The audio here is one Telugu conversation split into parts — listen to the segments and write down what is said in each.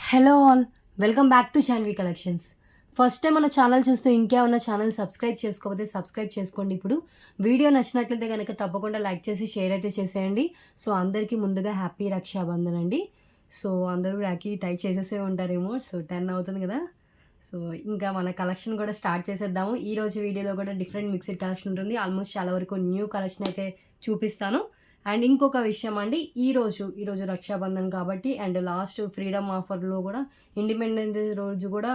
Hello all, welcome back to Shanvi collections. First time మన ఛానల్ చూస్తూ ఇంకేమన్నా ఛానల్ సబ్స్క్రైబ్ చేసుకోకపోతే సబ్స్క్రైబ్ చేసుకోండి. ఇప్పుడు వీడియో నచ్చినట్లయితే కనుక తప్పకుండా లైక్ చేసి షేర్ అయితే చేసేయండి. సో అందరికీ ముందుగా హ్యాపీ రక్షాబంధన్ అండి. సో అందరూ రాఖీ టై చేసేసే ఉంటారేమో. సో 10 అవుతుంది కదా. సో ఇంకా మన కలెక్షన్ కూడా స్టార్ట్ చేసేద్దాము. ఈరోజు వీడియోలో కూడా డిఫరెంట్ మిక్స్డ్ కలెక్షన్ ఉంటుంది. ఆల్మోస్ట్ చాలా వరకు న్యూ కలెక్షన్ అయితే చూపిస్తాను. అండ్ ఇంకొక విషయం అండి, ఈరోజు రక్షాబంధన్ కాబట్టి అండ్ లాస్ట్ ఫ్రీడమ్ ఆఫర్లో కూడా ఇండిపెండెన్స్ డే రోజు కూడా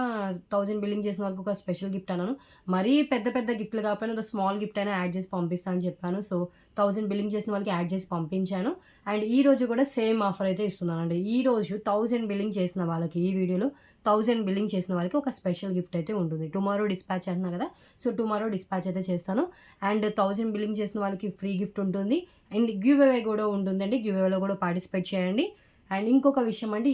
1000 బిల్లింగ్ చేసిన వాళ్ళకి ఒక స్పెషల్ గిఫ్ట్ అన్నాను. మరీ పెద్ద పెద్ద గిఫ్ట్లు కాకపోయినా ఒక స్మాల్ గిఫ్ట్ అయినా యాడ్ చేసి పంపిస్తానని చెప్పాను. సో 1000 బిల్లింగ్ చేసిన వాళ్ళకి యాడ్ చేసి పంపించాను. అండ్ ఈరోజు కూడా సేమ్ ఆఫర్ అయితే ఇస్తున్నానండి. ఈరోజు 1000 బిల్లింగ్ చేసిన వాళ్ళకి, ఈ వీడియోలో 1000 బిల్లింగ్ చేసిన వాళ్ళకి ఒక స్పెషల్ గిఫ్ట్ అయితే ఉంటుంది. టుమారో డిస్పాచ్ అంటున్నా కదా, సో టుమారో డిస్పాచ్ అయితే చేస్తాను. అండ్ 1000 బిల్లింగ్ చేసిన వాళ్ళకి ఫ్రీ గిఫ్ట్ ఉంటుంది. అండ్ గివ్ అవే కూడా ఉంటుందండి. గివ్ అవేలో కూడా పార్టిసిపేట్ చేయండి. అండ్ ఇంకొక విషయం అండి,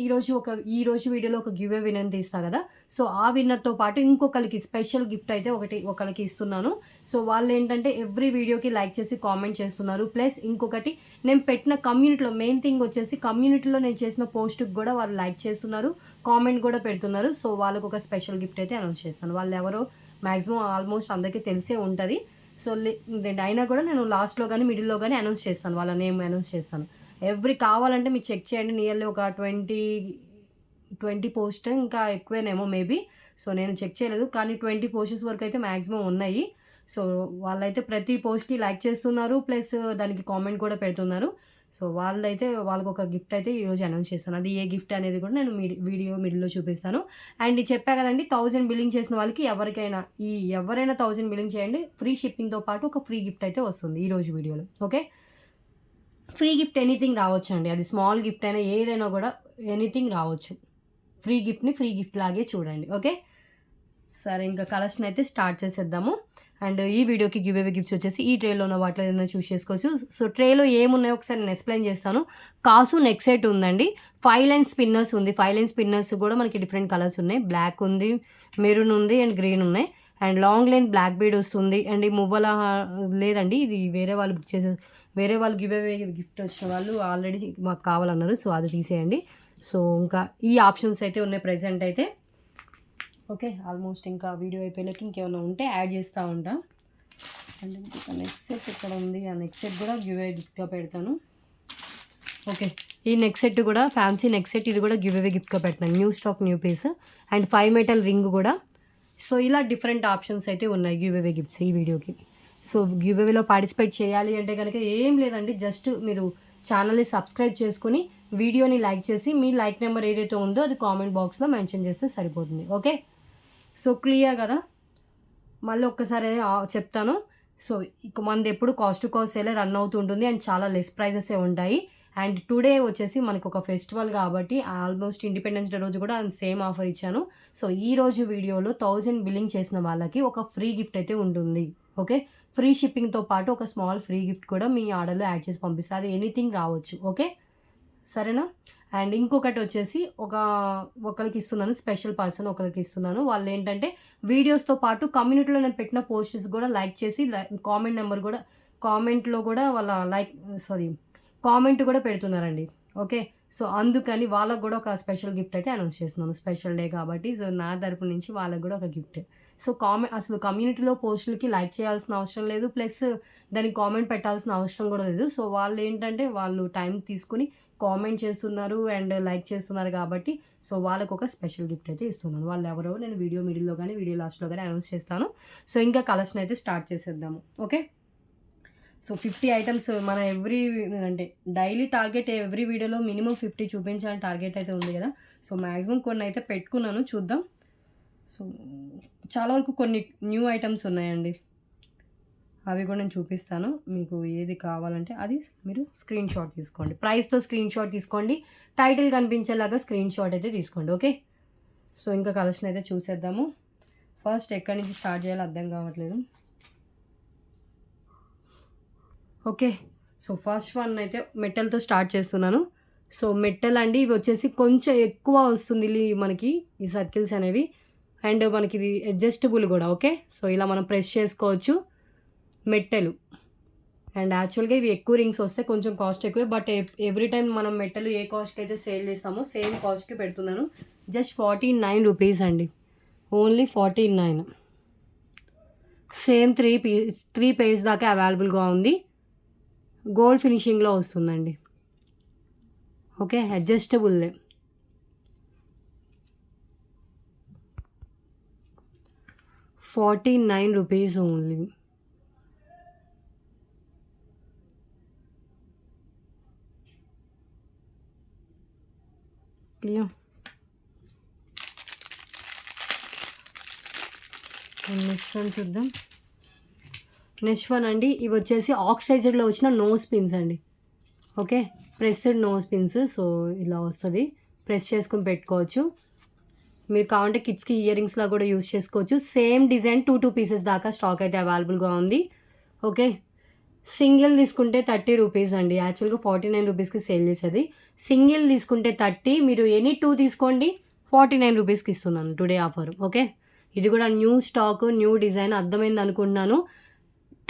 ఈరోజు వీడియోలో ఒక గివ్ అవే విన్నర్ తీస్తా కదా, సో ఆ విన్నర్తో పాటు ఇంకొకరికి స్పెషల్ గిఫ్ట్ అయితే ఒకరికి ఇస్తున్నాను. సో వాళ్ళు ఏంటంటే ఎవ్రీ వీడియోకి లైక్ చేసి కామెంట్ చేస్తున్నారు. ప్లస్ ఇంకొకటి, నేను పెట్టిన కమ్యూనిటీలో మెయిన్ థింగ్ వచ్చేసి కమ్యూనిటీలో నేను చేసిన పోస్ట్కి కూడా వాళ్ళు లైక్ చేస్తున్నారు, కామెంట్ కూడా పెడుతున్నారు. సో వాళ్ళకు ఒక స్పెషల్ గిఫ్ట్ అయితే అనౌన్స్ చేస్తాను. వాళ్ళు ఎవరో మ్యాక్సిమం ఆల్మోస్ట్ అందరికీ తెలిసే ఉంటుంది. సో అయినా కూడా నేను లాస్ట్లో కానీ మిడిల్లో కానీ అనౌన్స్ చేస్తాను, వాళ్ళ నేమ్ అనౌన్స్ చేస్తాను. కావాలంటే మీరు చెక్ చేయండి. నియర్లీ ఒక 20 పోస్ట్ ఇంకా ఎక్కువేనేమో మేబీ. సో నేను చెక్ చేయలేదు, కానీ 20 పోస్టెస్ వరకు అయితే మ్యాక్సిమం ఉన్నాయి. సో వాళ్ళైతే ప్రతి పోస్ట్కి లైక్ చేస్తున్నారు, ప్లస్ దానికి కామెంట్ కూడా పెడుతున్నారు. సో వాళ్ళకు ఒక గిఫ్ట్ అయితే ఈరోజు అనౌన్స్ చేస్తాను. అది ఏ గిఫ్ట్ అనేది కూడా నేను వీడియో మిడిల్లో చూపిస్తాను. అండ్ చెప్పా కదండి, 1000 బిల్లింగ్ చేసిన వాళ్ళకి ఎవరైనా 1000 బిల్లింగ్ చేయండి, ఫ్రీ షిప్పింగ్తో పాటు ఒక ఫ్రీ గిఫ్ట్ అయితే వస్తుంది ఈరోజు వీడియోలో. ఓకే, ఫ్రీ గిఫ్ట్ ఎనీథింగ్ రావచ్చు అండి. అది స్మాల్ గిఫ్ట్ అయినా ఏదైనా కూడా ఎనీథింగ్ రావచ్చు. ఫ్రీ గిఫ్ట్ని ఫ్రీ గిఫ్ట్ లాగే చూడండి. ఓకే, సరే ఇంకా కలెక్షన్ అయితే స్టార్ట్ చేసేద్దాము. అండ్ ఈ వీడియోకి గివ్ అవే గిఫ్ట్స్ వచ్చేసి ఈ ట్రేలో ఉన్న వాటిలో ఏదైనా చూస్ చేసుకోవచ్చు. సో ట్రేలో ఏమున్నాయో ఒకసారి నేను ఎక్స్ప్లెయిన్ చేస్తాను. కాసు నెక్ సెట్ ఉందండి. 5 లైన్ స్పిన్నర్స్ ఉంది. 5 లైన్ స్పిన్నర్స్ కూడా మనకి డిఫరెంట్ కలర్స్ ఉన్నాయి. బ్లాక్ ఉంది, మెరూన్ ఉంది అండ్ గ్రీన్ ఉన్నాయి. And long line black bead వస్తుంది. అండ్ ఈ మువ్వల లేదండి, ఇది వేరే వాళ్ళు గివ్ అవే గిఫ్ట్ వచ్చిన వాళ్ళు ఆల్రెడీ మాకు కావాలన్నారు. సో అది తీసేయండి. సో ఇంకా ఈ ఆప్షన్స్ అయితే ఉన్నాయి ప్రెజెంట్ అయితే. ఓకే, ఆల్మోస్ట్ ఇంకా వీడియో అయిపోయేకి ఇంకేమైనా ఉంటే యాడ్ చేస్తూ ఉంటా. అండ్ ఇంకొక నెక్స్ట్ సెట్ ఇక్కడ ఉంది, ఆ నెక్స్ట్ సెట్ కూడా గివ్ అవే గిఫ్ట్గా పెడతాను. ఓకే, ఈ నెక్స్ట్ సెట్ కూడా ఫ్యాన్సీ నెక్స్ట్ సెట్, ఇది కూడా గివ్ అవే గిఫ్ట్గా పెడతాను. New stock new piece and 5 metal ring కూడా. సో ఇలా డిఫరెంట్ ఆప్షన్స్ అయితే ఉన్నాయి గివ్ అవే గిఫ్ట్స్ ఈ వీడియోకి. సో గివ్ అవేలో పార్టిసిపేట్ చేయాలి అంటే కనుక ఏం లేదండి, జస్ట్ మీరు ఛానల్ని సబ్స్క్రైబ్ చేసుకుని వీడియోని లైక్ చేసి మీ లైక్ నెంబర్ ఏదైతే ఉందో అది కామెంట్ బాక్స్లో మెన్షన్ చేస్తే సరిపోతుంది. ఓకే, సో క్లియర్ కదా. మళ్ళీ ఒక్కసారి చెప్తాను. సో ఇక మనది ఎప్పుడు కాస్ట్ టు కాస్ట్ సేలే రన్ అవుతుంటుంది అండ్ చాలా లెస్ ప్రైజెసే ఉంటాయి. అండ్ టుడే వచ్చేసి మనకు ఒక ఫెస్టివల్ కాబట్టి ఆల్మోస్ట్ ఇండిపెండెన్స్ డే రోజు కూడా సేమ్ ఆఫర్ ఇచ్చాను. సో ఈ రోజు వీడియోలో 1000 బిల్లింగ్ చేసిన వాళ్ళకి ఒక ఫ్రీ గిఫ్ట్ అయితే ఉంటుంది. ఓకే, ఫ్రీ షిప్పింగ్తో పాటు ఒక స్మాల్ ఫ్రీ గిఫ్ట్ కూడా మీ ఆర్డర్లో యాడ్ చేసి పంపిస్తారు. అది ఎనీథింగ్ రావచ్చు. ఓకే, సరేనా. అండ్ ఇంకొకటి వచ్చేసి ఒకరికి ఇస్తున్నాను, స్పెషల్ పర్సన్ ఒకరికి ఇస్తున్నాను. వాళ్ళు ఏంటంటే వీడియోస్తో పాటు కమ్యూనిటీలో నేను పెట్టిన పోస్ట్స్ కూడా లైక్ చేసి కామెంట్లో కూడా కామెంట్ కూడా పెడుతున్నారండి. ఓకే, సో అందుకని వాళ్ళకు కూడా ఒక స్పెషల్ గిఫ్ట్ అయితే అనౌన్స్ చేస్తున్నాను. స్పెషల్ డే కాబట్టి సో నా తరపు నుంచి వాళ్ళకు కూడా ఒక గిఫ్ట్. సో అసలు కమ్యూనిటీలో పోస్టులకి లైక్ చేయాల్సిన అవసరం లేదు, ప్లస్ దానికి కామెంట్ పెట్టాల్సిన అవసరం కూడా లేదు. సో వాళ్ళు ఏంటంటే వాళ్ళు టైం తీసుకుని కామెంట్ చేస్తున్నారు అండ్ లైక్ చేస్తున్నారు కాబట్టి సో వాళ్ళకు ఒక స్పెషల్ గిఫ్ట్ అయితే ఇస్తున్నాను. వాళ్ళు ఎవరో నేను వీడియో మిడిల్లో కానీ వీడియో లాస్ట్లో కానీ అనౌన్స్ చేస్తాను. సో ఇంకా కలెక్షన్ అయితే స్టార్ట్ చేసేద్దాము. ఓకే, సో 50 ఐటమ్స్ మన అంటే డైలీ టార్గెట్ ఎవ్రీ వీడియోలో మినిమం 50 చూపించాలని టార్గెట్ అయితే ఉంది కదా. సో మ్యాక్సిమం కొన్ని అయితే పెట్టుకున్నాను, చూద్దాం. సో చాలా వరకు కొన్ని న్యూ ఐటమ్స్ ఉన్నాయండి, అవి కూడా నేను చూపిస్తాను. మీకు ఏది కావాలంటే అది మీరు స్క్రీన్ షాట్ తీసుకోండి. ప్రైస్తో స్క్రీన్ షాట్ తీసుకోండి, టైటిల్ కనిపించేలాగా స్క్రీన్ షాట్ అయితే తీసుకోండి. ఓకే, సో ఇంకా కలెక్షన్ అయితే చూసేద్దాము. ఫస్ట్ ఎక్కడి నుంచి స్టార్ట్ చేయాలో అర్థం కావట్లేదు. ఓకే, సో ఫస్ట్ వన్ అయితే మెటల్తో స్టార్ట్ చేస్తున్నాను. సో మెటల్ అండి, ఇవి వచ్చేసి కొంచెం ఎక్కువ వస్తుంది మనకి ఈ సర్కిల్స్ అనేవి. అండ్ మనకి ఇది అడ్జస్టబుల్ కూడా. ఓకే, సో ఇలా మనం ప్రెస్ చేసుకోవచ్చు. మెట్టెలు అండ్ యాక్చువల్గా ఇవి ఎక్కువ రింగ్స్ వస్తే కొంచెం కాస్ట్ ఎక్కువే, బట్ ఎవ్రీ టైం మనం మెట్టలు ఏ కాస్ట్కి అయితే సేల్ చేస్తామో సేమ్ కాస్ట్కి పెడుతున్నాను. జస్ట్ 49 రూపీస్ అండి, ఓన్లీ 49. సేమ్ త్రీ పేర్స్ దాకా అవైలబుల్గా ఉంది. గోల్డ్ ఫినిషింగ్లో వస్తుందండి. ఓకే, అడ్జస్టబుల్లే. 49 rupees only. Clear. Next one చూద్దాం. నెక్స్ట్ వన్ అండి, ఇవి వచ్చేసి ఆక్సిడైజర్లో వచ్చిన నోస్ పిన్స్ అండి. Okay, pressed nose pins. So ఇలా వస్తుంది, ప్రెస్ చేసుకుని పెట్టుకోవచ్చు. మీరు కావాలంటే కిడ్స్కి ఇయర్ రింగ్స్లా కూడా యూస్ చేసుకోవచ్చు. సేమ్ డిజైన్ 2 పీసెస్ దాకా స్టాక్ అయితే అవైలబుల్గా ఉంది. ఓకే, సింగిల్ తీసుకుంటే 30 రూపీస్ అండి. యాక్చువల్గా 49 రూపీస్కి సేల్ చేసేది. సింగిల్ తీసుకుంటే 30, మీరు ఎనీ 2 తీసుకోండి 49 రూపీస్కి ఇస్తున్నాను టుడే ఆఫర్. ఓకే, ఇది కూడా న్యూ స్టాక్, న్యూ డిజైన్, అర్థమైంది అనుకుంటున్నాను.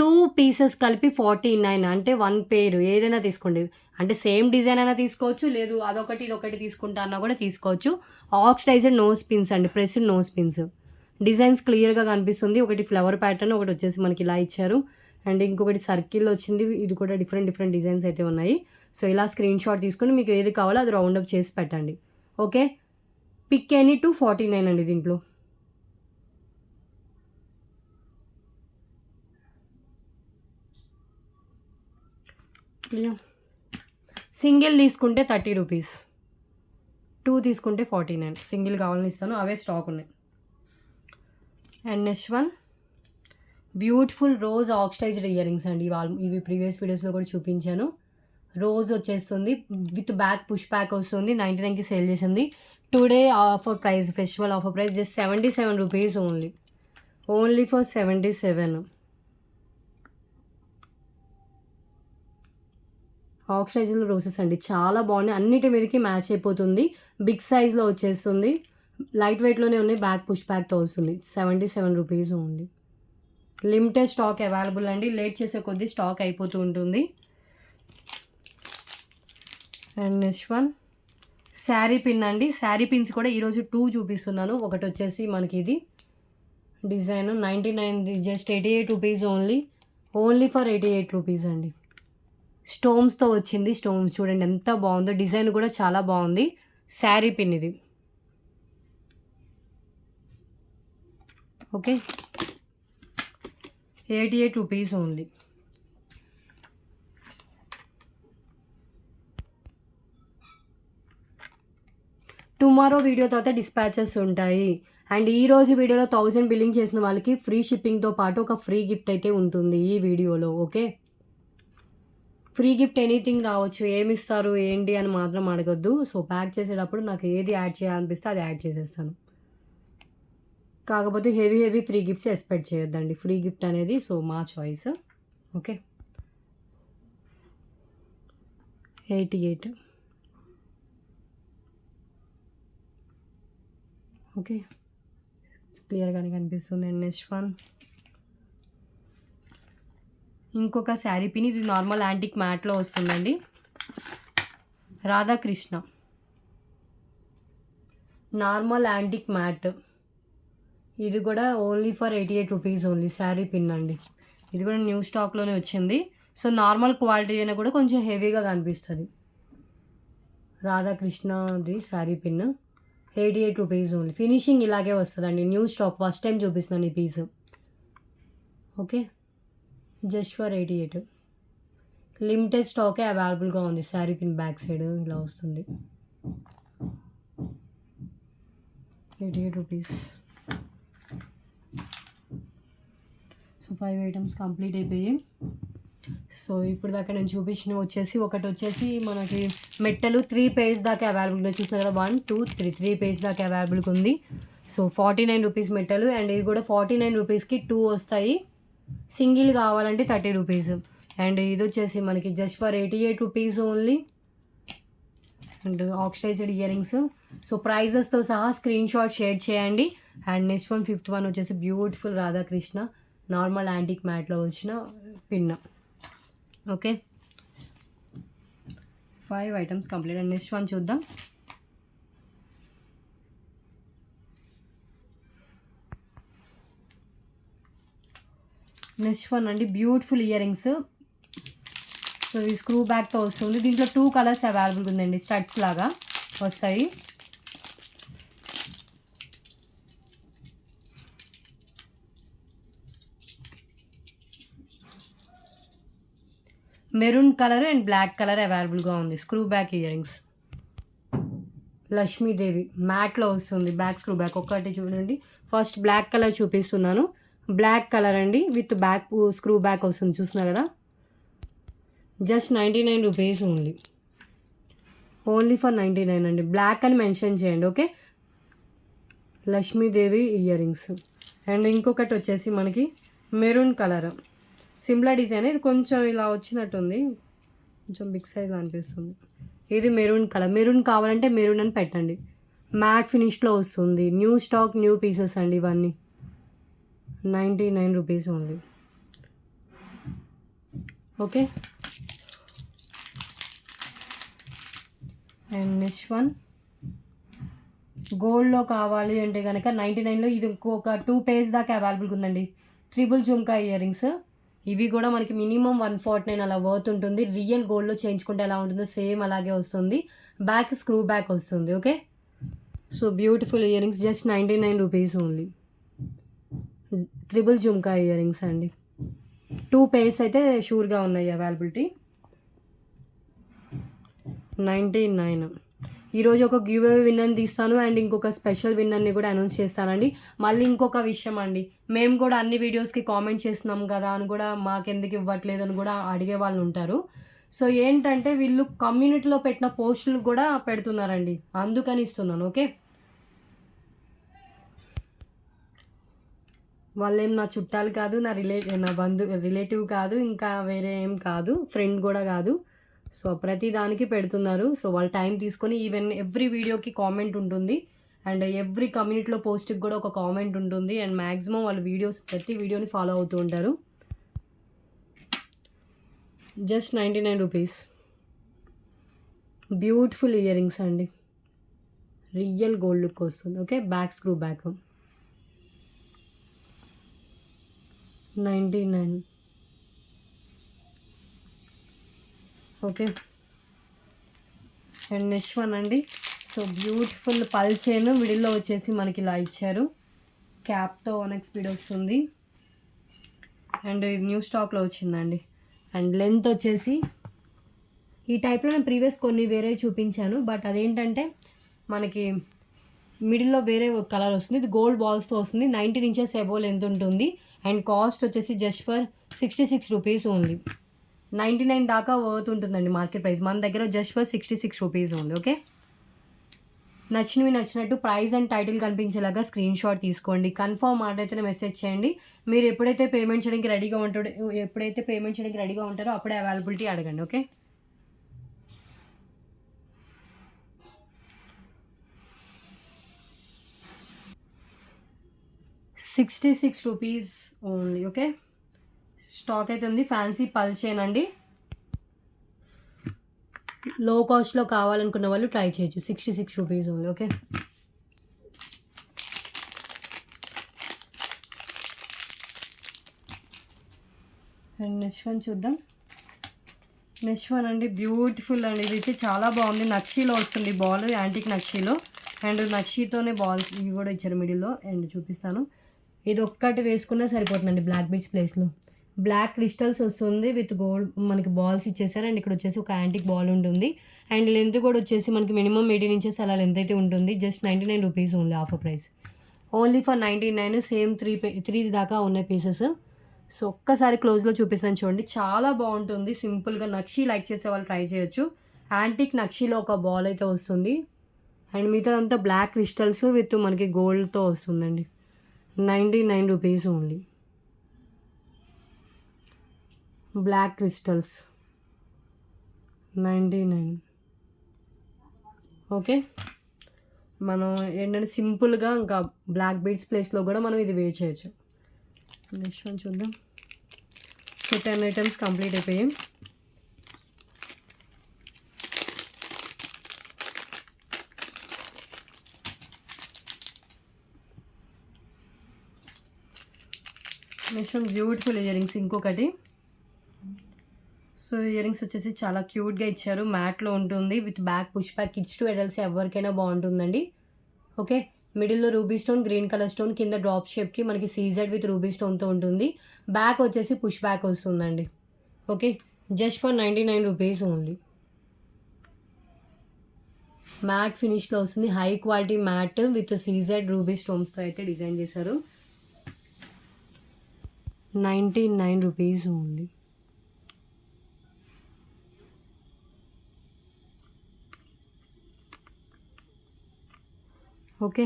2 పీసెస్ కలిపి 49, అంటే 1 పేరు ఏదైనా తీసుకోండి. అంటే సేమ్ డిజైన్ అయినా తీసుకోవచ్చు, లేదు అదొకటి ఇదొకటి తీసుకుంటా అన్నా కూడా తీసుకోవచ్చు. ఆక్సిడైజ్డ్ నోస్ పిన్స్ అండి, ప్రెస్డ్ నోస్ పిన్స్. డిజైన్స్ క్లియర్గా కనిపిస్తుంది. ఒకటి ఫ్లవర్ ప్యాటర్న్, ఒకటి వచ్చేసి మనకి ఇలా ఇచ్చారు, అండ్ ఇంకొకటి సర్కిల్ వచ్చింది. ఇది కూడా డిఫరెంట్ డిజైన్స్ అయితే ఉన్నాయి. సో ఇలా స్క్రీన్ షాట్ తీసుకొని మీకు ఏది కావాలో అది రౌండప్ చేసి పెట్టండి. ఓకే, పిక్ ఎనీ టు 49 అండి దీంట్లో. సింగిల్ తీసుకుంటే 30 రూపీస్, 2 తీసుకుంటే 49. సింగిల్ కావాలని ఇస్తాను, అవే స్టాక్ ఉన్నాయి. And next one, beautiful rose oxidised earrings అండి. ఇవి ప్రీవియస్ వీడియోస్లో కూడా చూపించాను. రోజ్ వచ్చేస్తుంది, విత్ బ్యాక్ పుష్ బ్యాక్ వస్తుంది. 99కి సేల్ చేసింది. Today offer price, festival offer price just 77 rupees only for 77. Oxidised roses అండి, చాలా బాగున్నాయి. అన్నిటి మీదకి మ్యాచ్ అయిపోతుంది. బిగ్ సైజ్లో వచ్చేస్తుంది, లైట్ వెయిట్లోనే ఉన్నాయి. బ్యాక్ పుష్ బ్యాక్తో వస్తుంది. 77 rupees only. Limited stock available అండి, లేట్ చేసే కొద్దీ స్టాక్ అయిపోతూ ఉంటుంది. And next one, sari pin అండి. శారీ పిన్స్ కూడా ఈరోజు 2 చూపిస్తున్నాను. ఒకటి వచ్చేసి మనకి ఇది design 99, just 88 rupees only for 88 rupees అండి. స్టోన్స్తో వచ్చింది. స్టోన్స్ చూడండి ఎంత బాగుందో, డిజైన్ కూడా చాలా బాగుంది. శారీ పిన్ ఇది. Okay, 88 rupees only. Tomorrow video తర్వాత డిస్పాచెస్ ఉంటాయి. అండ్ ఈరోజు వీడియోలో 1000 బిల్లింగ్ చేసిన వాళ్ళకి ఫ్రీ షిప్పింగ్తో పాటు ఒక ఫ్రీ గిఫ్ట్ అయితే ఉంటుంది ఈ వీడియోలో. ఓకే, ఫ్రీ గిఫ్ట్ ఎనీథింగ్ రావచ్చు, ఏమి ఇస్తారు ఏంటి అని మాత్రం అడగొద్దు. సో ప్యాక్ చేసేటప్పుడు నాకు ఏది యాడ్ చేయాలనిపిస్తే అది యాడ్ చేసేస్తాను. కాకపోతే హెవీ ఫ్రీ గిఫ్ట్స్ ఎక్స్పెక్ట్ చేయొద్దండి, ఫ్రీ గిఫ్ట్ అనేది. సో మా చాయిస్. ఓకే, 88. ఓకే, క్లియర్గానే కనిపిస్తుంది. అండ్ నెక్స్ట్ వన్, ఇంకొక శారీ పిన్. ఇది నార్మల్ యాంటిక్ మ్యాట్లో వస్తుందండి. Radhakrishna normal antique mat. ఇది కూడా only for 88 rupees only. Sari pin అండి, ఇది కూడా న్యూ స్టాక్లోనే వచ్చింది. సో నార్మల్ క్వాలిటీ అయినా కూడా కొంచెం హెవీగా కనిపిస్తుంది. రాధాకృష్ణది sari pin 88 rupees only. Finishing ఇలాగే వస్తుందండి, న్యూ స్టాక్, ఫస్ట్ టైం చూపిస్తున్నాను ఈ piece. Okay, just for 88. Limited స్టాకే అవైలబుల్గా ఉంది. శారీ పిన్ బ్యాక్ సైడ్ ఇలా వస్తుంది. 88 రూపీస్. సో 5 ఐటమ్స్ కంప్లీట్ అయిపోయాయి. సో ఇప్పుడు దాకా నేను చూపించిన వచ్చేసి, ఒకటి వచ్చేసి మనకి మెట్టలు 3 పేర్స్ దాకా అవైలబుల్గా చూసినా కదా, 1 2 3 పేర్స్ దాకా అవైలబుల్గా ఉంది. So 49 rupees మెట్టలు. అండ్ ఇవి కూడా 49 రూపీస్కి 2 వస్తాయి. సింగిల్ కావాలంటే 30 రూపీస్. అండ్ ఇది వచ్చేసి మనకి just for 88 rupees only. And oxidised earrings. So ప్రైజెస్తో సహా స్క్రీన్ షాట్ షేర్ చేయండి. And next one, 5th one వచ్చేసి బ్యూటిఫుల్ రాధాకృష్ణ నార్మల్ యాంటిక్ మ్యాట్లో వచ్చిన pin. Okay, 5 items complete. And next one చూద్దాం. నెక్స్ట్ వన్ అండి, బ్యూటిఫుల్ ఇయర్ రింగ్స్. సో ఇది స్క్రూ బ్యాక్తో వస్తుంది. దీంట్లో 2 కలర్స్ అవైలబుల్ ఉందండి, స్టడ్స్ లాగా వస్తాయి. Maroon colour and black colour అవైలబుల్గా ఉంది. Screw back ear rings, Lakshmidevi మ్యాట్లో వస్తుంది. బ్యాక్ స్క్రూ బ్యాక్ ఒకటి చూడండి. ఫస్ట్ బ్లాక్ కలర్ చూపిస్తున్నాను. బ్లాక్ కలర్ అండి, విత్ బ్యాక్ స్క్రూ బ్యాక్ వస్తుంది, చూస్తున్నారు కదా. జస్ట్ 99 రూపీస్ ఉంది. ఓన్లీ ఫర్ 99 అండి. బ్లాక్ అని మెన్షన్ చేయండి. Okay, Lakshmidevi ear rings. And ఇంకొకటి వచ్చేసి మనకి మెరూన్ కలర్, సిమ్లర్ డిజైన్. ఇది కొంచెం ఇలా వచ్చినట్టుంది, కొంచెం బిగ్ సైజ్ అనిపిస్తుంది. ఇది మెరూన్ కలర్. మెరూన్ కావాలంటే మెరూన్ అని పెట్టండి. మ్యాట్ ఫినిష్లో వస్తుంది. న్యూ స్టాక్, న్యూ పీసెస్ అండి ఇవన్నీ. 99 rupees only. Okay, and next one గోల్డ్లో కావాలి అంటే కనుక 99లో ఇది ఇంకొక 2 పేర్స్ దాకా అవైలబుల్గా ఉందండి. Triple jhumka ear rings. ఇవి కూడా మనకి మినిమం 149 అలా వర్త్ ఉంటుంది. రియల్ గోల్డ్లో చేయించుకుంటే ఎలా ఉంటుందో సేమ్ అలాగే వస్తుంది. బ్యాక్ స్క్రూ బ్యాక్ వస్తుంది. Okay, so beautiful earrings, just 99 rupees only. Triple jhumka ear rings అండి. 2 పేర్స్ అయితే షూర్గా ఉన్నాయి అవైలబిలిటీ. 99. ఈరోజు ఒక గివ్ అవే విన్నర్ని తీస్తాను అండ్ ఇంకొక స్పెషల్ విన్నర్ని కూడా అనౌన్స్ చేస్తానండి. మళ్ళీ ఇంకొక విషయం అండి, మేము కూడా అన్ని వీడియోస్కి కామెంట్ చేస్తున్నాం కదా అని కూడా మాకెందుకు ఇవ్వట్లేదు అని కూడా అడిగే వాళ్ళు ఉంటారు. సో ఏంటంటే వీళ్ళు కమ్యూనిటీలో పెట్టిన పోస్టులు కూడా పెడుతున్నారండి, అందుకని ఇస్తున్నాను. ఓకే, వాళ్ళేం నా చుట్టాలు కాదు, నా రిలేటివ్ కాదు, ఇంకా వేరే ఏం కాదు, ఫ్రెండ్ కూడా కాదు. సో ప్రతి దానికి పెడుతున్నారు. సో వాళ్ళు టైం తీసుకొని ఈవెన్ ఎవ్రీ వీడియోకి కామెంట్ ఉంటుంది అండ్ ఎవ్రీ కమ్యూనిటీలో పోస్ట్కి కూడా ఒక కామెంట్ ఉంటుంది. అండ్ మ్యాక్సిమం వాళ్ళు ప్రతి వీడియోని ఫాలో అవుతూ ఉంటారు. Just 99 rupees. Beautiful earrings అండి, రియల్ గోల్డ్ లుక్ వస్తుంది. Okay, back screw back 99. Okay, and next one అండి. సో బ్యూటిఫుల్ పల్ చైన్, మిడిల్లో వచ్చేసి మనకి ఇలా ఇచ్చారు. క్యాప్తో 1x స్పీడ్ వస్తుంది అండ్ ఇది న్యూ స్టాక్లో వచ్చిందండి. అండ్ లెంత్ వచ్చేసి ఈ టైప్లో నేను ప్రీవియస్ కొన్ని వేరే చూపించాను, బట్ అదేంటంటే మనకి మిడిల్లో వేరే కలర్ వస్తుంది. ఇది గోల్డ్ బాల్స్తో వస్తుంది. 19 ఇంచెస్ అబోవ్ లెంత్ ఉంటుంది అండ్ కాస్ట్ వచ్చేసి జస్ట్ ఫర్ 66 రూపీస్ ఓన్లీ. 99 దాకా వర్త్ ఉంటుందండి మార్కెట్ ప్రైస్, మన దగ్గర జస్ట్ ఫర్ 66 రూపీస్ ఉంది. ఓకే, నచ్చినట్టు ప్రైస్ అండ్ టైటిల్ కనిపించేలాగా స్క్రీన్ షాట్ తీసుకోండి. కన్ఫర్మ్ ఆర్డర్ అయితేనే మెసేజ్ చేయండి. మీరు ఎప్పుడైతే పేమెంట్ చేయడానికి రెడీగా ఉంటారో అప్పుడే అవైలబిలిటీ అడగండి. Okay, ₹66 rupees only. Okay, stock అయితే ఉంది. ఫ్యాన్సీ పల్ చైన్ అండి, లో కాస్ట్లో కావాలనుకున్న వాళ్ళు ట్రై చేయొచ్చు. 66 rupees only. Okay, and next one చూద్దాం. నెక్స్ట్ వన్ అండి, బ్యూటిఫుల్ అండి. ఇది అయితే చాలా బాగుంది. నక్షీలో వస్తుంది బాల్, యాంటిక్ నక్షీలో. అండ్ నక్షీతోనే బాల్స్ ఇవి కూడా ఇచ్చారు మిడిల్లో. అండ్ చూపిస్తాను. ఇది ఒక్కటి వేసుకున్నా సరిపోతుందండి బ్లాక్ బీడ్స్ ప్లేస్లో. బ్లాక్ క్రిస్టల్స్ వస్తుంది విత్ గోల్డ్ మనకి బాల్స్ ఇచ్చేసారు. అండ్ ఇక్కడ వచ్చేసి ఒక యాంటిక్ బాల్ ఉంటుంది. అండ్ లెంత్ కూడా వచ్చేసి మనకి మినిమం 18 ఇంచెస్ అలా లెంత్ అయితే ఉంటుంది. Just 99 rupees only, offer price. Only for 99. Same 3 దాకా ఉన్నాయి పీసెస్. సో ఒక్కసారి క్లోజ్లో చూపిస్తాను చూడండి, చాలా బాగుంటుంది. సింపుల్గా నక్షీ లైక్ చేసే వాళ్ళు ట్రై చేయొచ్చు. యాంటిక్ నక్షీలో ఒక బాల్ అయితే వస్తుంది అండ్ మిగతాదంతా బ్లాక్ క్రిస్టల్స్ విత్ మనకి గోల్డ్తో వస్తుందండి. 99 rupees only. Black crystals 99. Okay, మనం ఏంటంటే సింపుల్గా ఇంకా బ్లాక్ బీడ్స్ ప్లేస్లో కూడా మనం ఇది వేర్ చేయొచ్చు. నెక్స్ట్ వన్ చూద్దాం. సో 10 ఐటమ్స్ కంప్లీట్ అయిపోయాయి. నెక్స్ట్ బ్యూటిఫుల్ ఇయర్ రింగ్స్ ఇంకొకటి. సో ఇయర్ రింగ్స్ వచ్చేసి చాలా క్యూట్గా ఇచ్చారు, మ్యాట్లో ఉంటుంది with back push back, kids to adults ఎవరికైనా బాగుంటుందండి. ఓకే, మిడిల్లో ruby stone, green colour stone, కింద డ్రాప్ షేప్కి మనకి సీజెడ్ విత్ రూబీ స్టోన్తో ఉంటుంది. బ్యాక్ వచ్చేసి పుష్ బ్యాక్ వస్తుందండి. Okay, just for 99 rupees only. Matte ఫినిష్లో వస్తుంది, high quality matte with CZ ruby స్టోన్స్తో అయితే డిజైన్ చేశారు. 99 rupees only. Okay,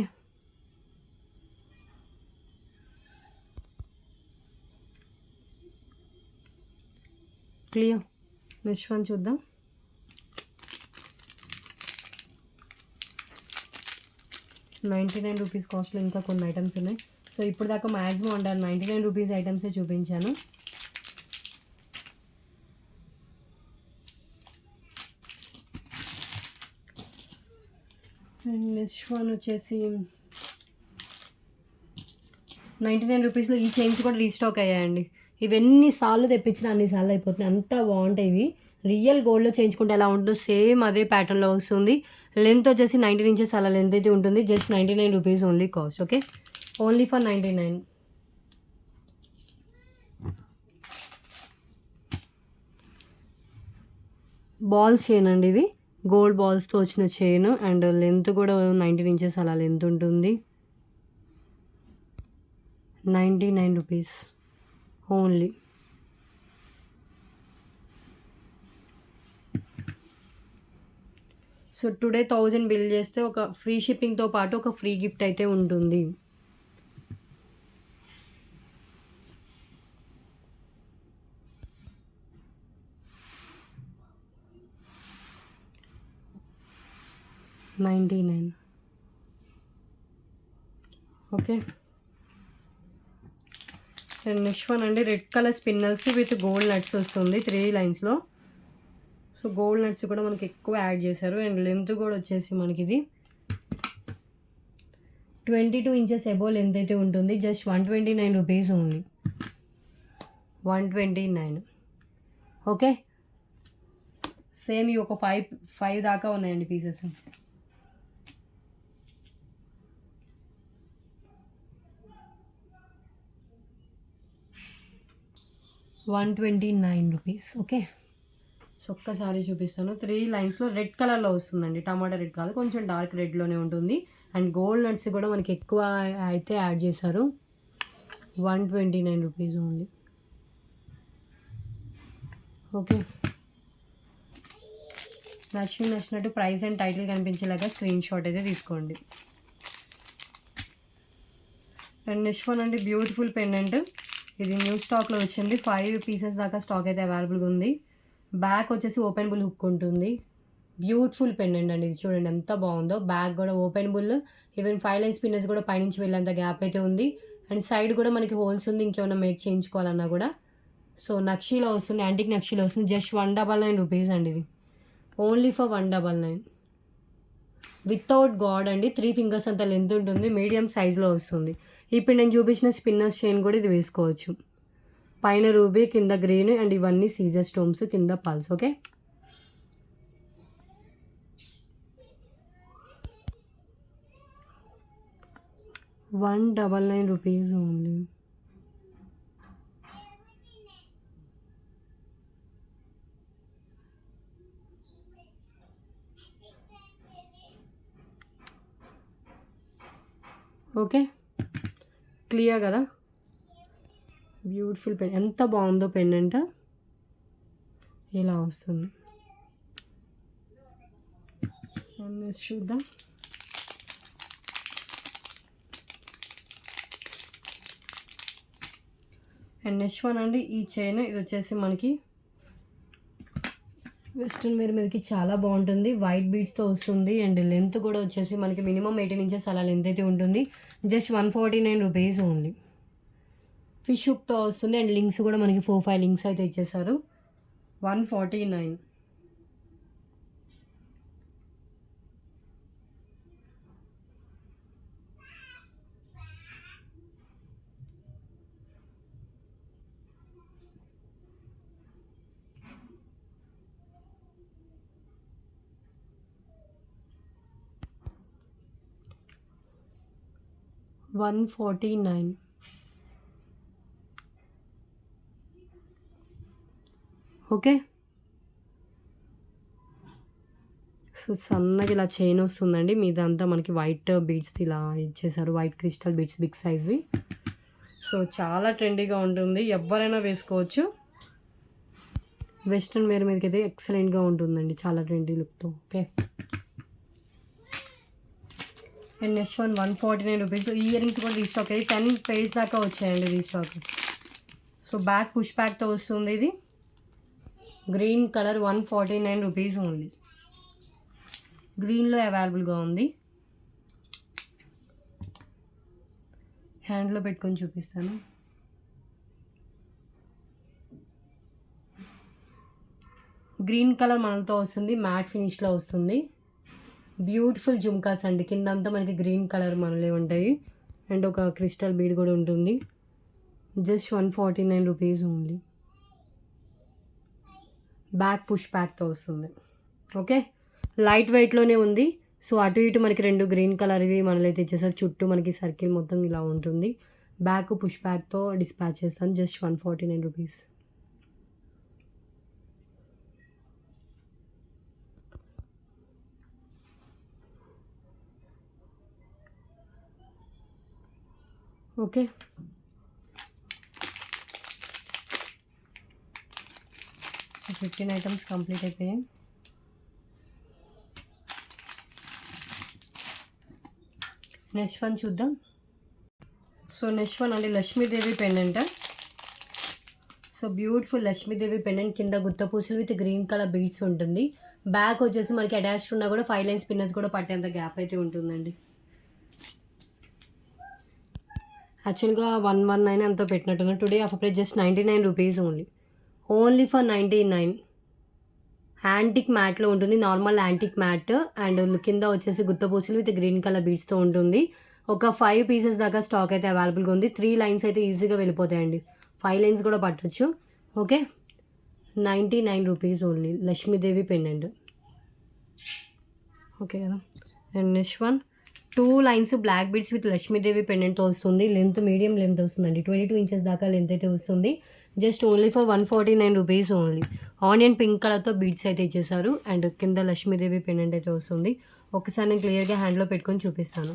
clear. Next one చూద్దాం. ₹99 కాస్ట్లో ఇంకా కొన్ని ఐటమ్స్ ఉన్నాయి. సో ఇప్పుడు దాకా మ్యాక్సిమం అంటారు ₹99 ఐటమ్సే చూపించాను. అండ్ నెక్స్ట్ వన్ వచ్చేసి ₹99లో ఈ చైన్స్ కూడా రీస్టాక్ అయ్యాయండి. ఇవి ఎన్నిసార్లు తెప్పించినా అన్నిసార్లు అయిపోతున్నాయి, అంతా బాగుంటాయి. ఇవి రియల్ గోల్డ్లో చేయించుకుంటే ఎలా ఉంటుందో సేమ్ అదే ప్యాటర్న్లో వస్తుంది. లెంత్ వచ్చేసి 19 ఇంచెస్ అలా లెంత్ అయితే ఉంటుంది. Just ₹99 only cost. Okay, only for 99. Balls chain అండి ఇవి, గోల్డ్ బాల్స్తో వచ్చిన చైన్ అండ్ లెంత్ కూడా 19 ఇంచెస్ అలా లెంత్ ఉంటుంది. ₹99 ఓన్లీ. సో టుడే 1000 బిల్ చేస్తే ఒక ఫ్రీ షిప్పింగ్తో పాటు ఒక ఫ్రీ గిఫ్ట్ అయితే ఉంటుంది. $99. ఓకే, అండ్ నెక్స్ట్ వన్ అండి red colour spinels with gold nuts వస్తుంది 3 లైన్స్లో. సో గోల్డ్ నట్స్ కూడా మనకి ఎక్కువ యాడ్ చేశారు అండ్ లెంత్ కూడా వచ్చేసి మనకి ఇది 22 ఇంచెస్ అబోవ్ లెంత్ అయితే ఉంటుంది. Just ₹129 only. 129. ఓకే, సేమ్ ఇవి ఒక 5 దాకా ఉన్నాయండి పీసెస్. ₹129. ఓకే, సో ఒక్కసారి చూపిస్తాను. 3 లైన్స్లో రెడ్ కలర్లో వస్తుందండి, టమాటా రెడ్ కాదు, కొంచెం డార్క్ రెడ్లోనే ఉంటుంది. అండ్ గోల్డ్ నట్స్ కూడా మనకి ఎక్కువ అయితే యాడ్ చేశారు. ₹129 ఓన్లీ. ఓకే, నచ్చినట్టు ప్రైస్ అండ్ టైటిల్ కనిపించేలాగా స్క్రీన్ షాట్ అయితే తీసుకోండి. అండ్ నెక్స్ట్ వన్ అండి బ్యూటిఫుల్ పెండెంట్. ఇది న్యూ స్టాక్లో వచ్చింది, 5 పీసెస్ దాకా స్టాక్ అయితే అవైలబుల్గా ఉంది. బ్యాక్ వచ్చేసి ఓపెనబుల్ హుక్ ఉంటుంది. బ్యూటిఫుల్ పెండెంట్ అండి, ఇది చూడండి ఎంత బాగుందో. బ్యాక్ కూడా ఓపెనబుల్, ఈవెన్ 5 లైన్స్ పిన్నెస్ కూడా పైనుంచి వెళ్ళేంత గ్యాప్ అయితే ఉంది. అండ్ సైడ్ కూడా మనకి హోల్స్ ఉంది, ఇంకేమైనా మేక్ చేయించుకోవాలన్నా కూడా. సో నక్షీలో వస్తుంది, యాంటిక్ నక్షీలో వస్తుంది. జస్ట్ ₹199 అండి ఇది, ఓన్లీ ఫర్ 199. వితౌట్ గాడ్ అండి, 3 ఫింగర్స్ అంత లెంత్ ఉంటుంది, మీడియం సైజ్లో వస్తుంది. ఇప్పుడు నేను చూపించిన స్పిన్నర్స్ చైన్ కూడా ఇది వేసుకోవచ్చు. పైన రూబీ, కింద గ్రీన్ అండ్ ఇవన్నీ సీజర్ స్టోన్స్, కింద pulse. Okay, ₹199 only. Okay, clear కదా. బ్యూటిఫుల్ పెన్, ఎంత బాగుందో పెండెంట్, ఇలా వస్తుంది. చూద్దాం. అండ్ నెక్స్ట్ వన్ అండి ఈ చైన్, ఇది వచ్చేసి మనకి వెస్ట్రన్ వేర్ మీదకి చాలా బాగుంటుంది. వైట్ బీడ్స్తో వస్తుంది అండ్ లెంత్ కూడా వచ్చేసి మనకి మినిమం 18 ఇంచెస్ అలా లెంత్ అయితే ఉంటుంది. Just ₹149 only. ఫిష్ హుక్తో వస్తుంది అండ్ లింక్స్ కూడా మనకి 4-5 లింక్స్ అయితే ఇచ్చేసారు. 149. 149. ఓకే. సో, సన్నగా ఇలా చైన్ వస్తుందండి. మీదంతా మనకి వైట్ బీడ్స్ ఇలా ఇచ్చేసారు. వైట్ క్రిస్టల్ బీడ్స్ బిగ్ సైజ్‌వి. సో, చాలా ట్రెండీగా ఉంటుంది. ఎవ్వరైనా వేసుకోవచ్చు. వెస్ట్రన్ వేర్ మీదకైతే ఎక్సలెంట్‌గా ఉంటుందండి. చాలా ట్రెండీ లుక్‌తో. Okay. And next one 149 rupees. Earrings కూడా రీస్టాక్ అయ్యి 10 పెయిర్స్ దాకా వచ్చాయండి రీస్టాక్. సో, బ్యాక్ పుష్ బ్యాక్‌తో వస్తుంది ఇది. Green colour 149 rupees only. గ్రీన్‌లో అవైలబుల్‌గా ఉంది. హ్యాండ్లో పెట్టుకొని చూపిస్తాను. గ్రీన్ కలర్ మనతో వస్తుంది. మ్యాట్ ఫినిష్లో వస్తుంది. బ్యూటిఫుల్ జుమ్కాస్ అండి. కిందంతా మనకి గ్రీన్ కలర్ మనలే ఉంటాయి. అండ్ ఒక క్రిస్టల్ బీడ్ కూడా ఉంటుంది. Just 149 rupees only. Back push బ్యాక్తో వస్తుంది. ఓకే. లైట్ వెయిట్లోనే ఉంది. సో, అటు ఇటు మనకి 2 గ్రీన్ కలర్వి మనలైతే ఇచ్చేసారు. చుట్టూ మనకి సర్కిల్ మొత్తం ఇలా ఉంటుంది. బ్యాక్ పుష్ బ్యాక్తో డిస్పాచ్ చేస్తాను. Just 149 rupees. Okay. So, 15 items complete అయిపోయాయి. నెక్స్ట్ వన్ చూద్దాం. సో, నెక్స్ట్ వన్ అండి Lakshmidevi pendant. So, beautiful Lakshmidevi pendant కింద గుత్త పూసలు విత్ గ్రీన్ కలర్ బీడ్స్ ఉంటుంది. బ్యాక్ వచ్చేసి మనకి అటాచ్డ్ ఉన్నా కూడా 5 లైన్స్ పిన్నర్స్ కూడా పట్టేంత గ్యాప్ అయితే ఉంటుందండి. యాక్చువల్గా 119 అంతా పెట్టినట్టున్నా. Today offer price just 99 rupees only. Only for 99. Antique మ్యాట్లో ఉంటుంది. నార్మల్ యాంటిక్ మ్యాట్ అండ్ కింద వచ్చేసి గుత్త పూసలు విత్ గ్రీన్ కలర్ బీడ్స్తో ఉంటుంది. ఒక 5 పీసెస్ దాకా స్టాక్ అయితే అవైలబుల్గా ఉంది. 3 లైన్స్ అయితే ఈజీగా వెళ్ళిపోతాయండి. 5 లైన్స్ కూడా పట్టొచ్చు. Okay. 99 rupees only Lakshmidevi pendant. Okay కదా. And next one 2 lines black beads with Lakshmidevi పెండెంట్తో వస్తుంది. లెంత్ మీడియం లెంత్ వస్తుందండి. 22 ఇంచెస్ దాకా లెంత్ అయితే వస్తుంది. Just only for 149 rupees only. Onion pink కలర్తో బీడ్స్ అయితే ఇచ్చేసారు. అండ్ కింద లక్ష్మీదేవి పెండెంట్ అయితే వస్తుంది. ఒకసారి నేను క్లియర్గా హ్యాండ్లో పెట్టుకొని చూపిస్తాను.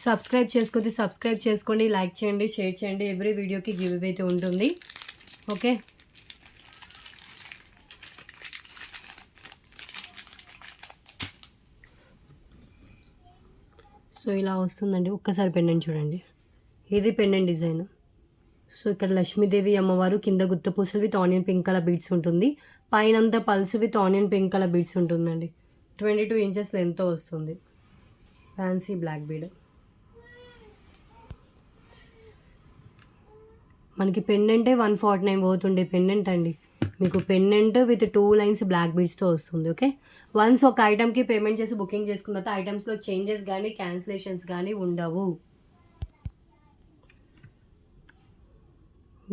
సబ్స్క్రైబ్ చేసుకోండి, లైక్ చేయండి, షేర్ చేయండి. ఎవ్రీ వీడియోకి గివ్ అవే అయితే ఉంటుంది. ఓకే. సో, ఇలా వస్తుందండి. ఒక్కసారి పెండెంట్ చూడండి. ఇది పెండెంట్ డిజైన్. సో, ఇక్కడ లక్ష్మీదేవి అమ్మవారు, కింద గుత్త పూసలు with onion pink colour beads ఉంటుంది. పైనంతా pearls with onion pink colour beads ఉంటుందండి. 22 ఇంచెస్ లెంత్తో వస్తుంది. Fancy black bead. మనకి పెండెంటే 149 పోతుండే పెండెంట్ అండి. మీకు పెండెంట్ విత్ 2 లైన్స్ బ్లాక్ బీడ్స్తో వస్తుంది. ఓకే. వన్స్ ఒక ఐటమ్కి పేమెంట్ చేసి బుకింగ్ చేసుకున్న తర్వాత ఐటమ్స్లో చేంజెస్ కానీ క్యాన్సిలేషన్స్ కానీ ఉండవు.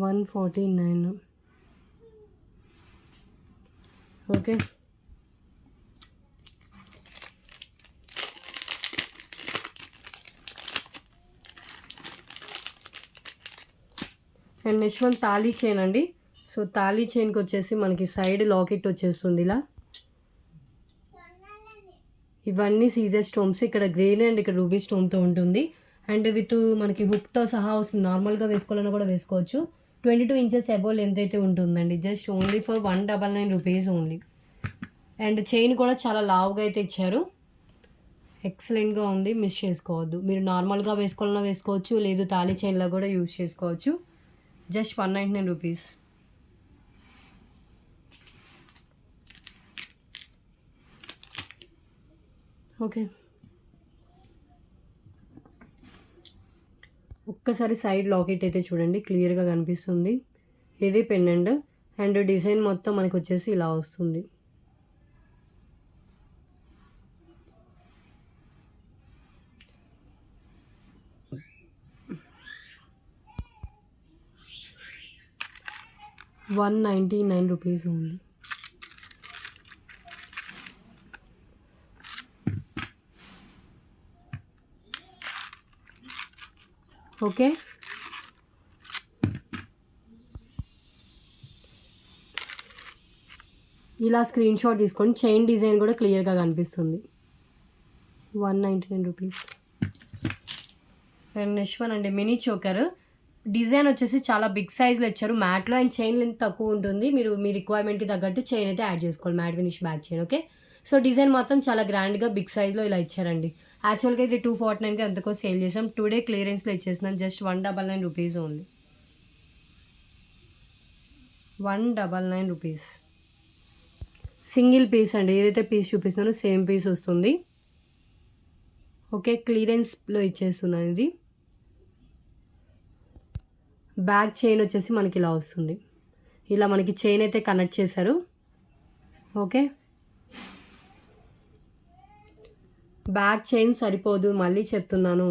149. Okay. And next one thali chain అండి. సో, తాళీ చైన్కి వచ్చేసి మనకి సైడ్ లాకెట్ వచ్చేస్తుంది ఇలా. ఇవన్నీ సీజర్ స్టోన్స్. ఇక్కడ గ్రీన్ అండ్ ఇక్కడ రూబీ స్టోన్తో ఉంటుంది. అండ్ విత్ మనకి హుక్తో సహా వస్తుంది. నార్మల్గా వేసుకోవాలన్నా కూడా వేసుకోవచ్చు. 22 ఇంచెస్ అబోవ్ లెంత్ అయితే ఉంటుందండి. Just only for 199 rupees only. And chain కూడా చాలా లావుగా అయితే ఇచ్చారు. ఎక్సలెంట్గా ఉంది. మిస్ చేసుకోవద్దు. మీరు నార్మల్గా వేసుకోవాలన్నా వేసుకోవచ్చు, లేదు తాళీ చైన్లో కూడా యూజ్ చేసుకోవచ్చు. Just 199 rupees. ఓకే. ఒక్కసారి సైడ్ లాకెట్ అయితే చూడండి, క్లియర్గా కనిపిస్తుంది. ఇది పెండెంట్ అండ్ డిజైన్ మొత్తం మనకు వచ్చేసి ఇలా వస్తుంది. ₹199 ఓన్లీ. ఓకే. ఇలా స్క్రీన్ షాట్ తీసుకోండి. చైన్ డిజైన్ కూడా క్లియర్గా కనిపిస్తుంది. 199 రూపీస్. అండ్ నెక్స్ట్ వన్ అండి మినీ చోకర్. డిజైన్ వచ్చేసి చాలా బిగ్ సైజ్లో ఇచ్చారు మ్యాట్లో. అండ్ చైన్ లెంత్ తక్కువ ఉంటుంది. మీరు మీ రిక్వైర్మెంట్కి తగ్గట్టు చైన్ అయితే యాడ్ చేసుకోవాలి. Matte finish back chain. Okay. So design మాత్రం చాలా గ్రాండ్గా బిగ్ సైజ్లో ఇలా ఇచ్చారండి. యాక్చువల్గా ఇది 249కి ఎంతకో సేల్ చేసాం. టుడే క్లియరెన్స్లో ఇచ్చేస్తున్నాం. Just 199 rupees only. 199 rupees. Single piece అండి. ఏదైతే పీస్ చూపిస్తున్నానో సేమ్ పీస్ వస్తుంది. ఓకే. క్లియరెన్స్లో ఇచ్చేస్తున్నాను ఇది. బ్యాక్ చైన్ వచ్చేసి మనకి ఇలా వస్తుంది. ఇలా మనకి చైన్ అయితే కనెక్ట్ చేశారు. ఓకే. బ్యాక్ చైన్ సరిపోదు, మళ్ళీ చెప్తున్నాను.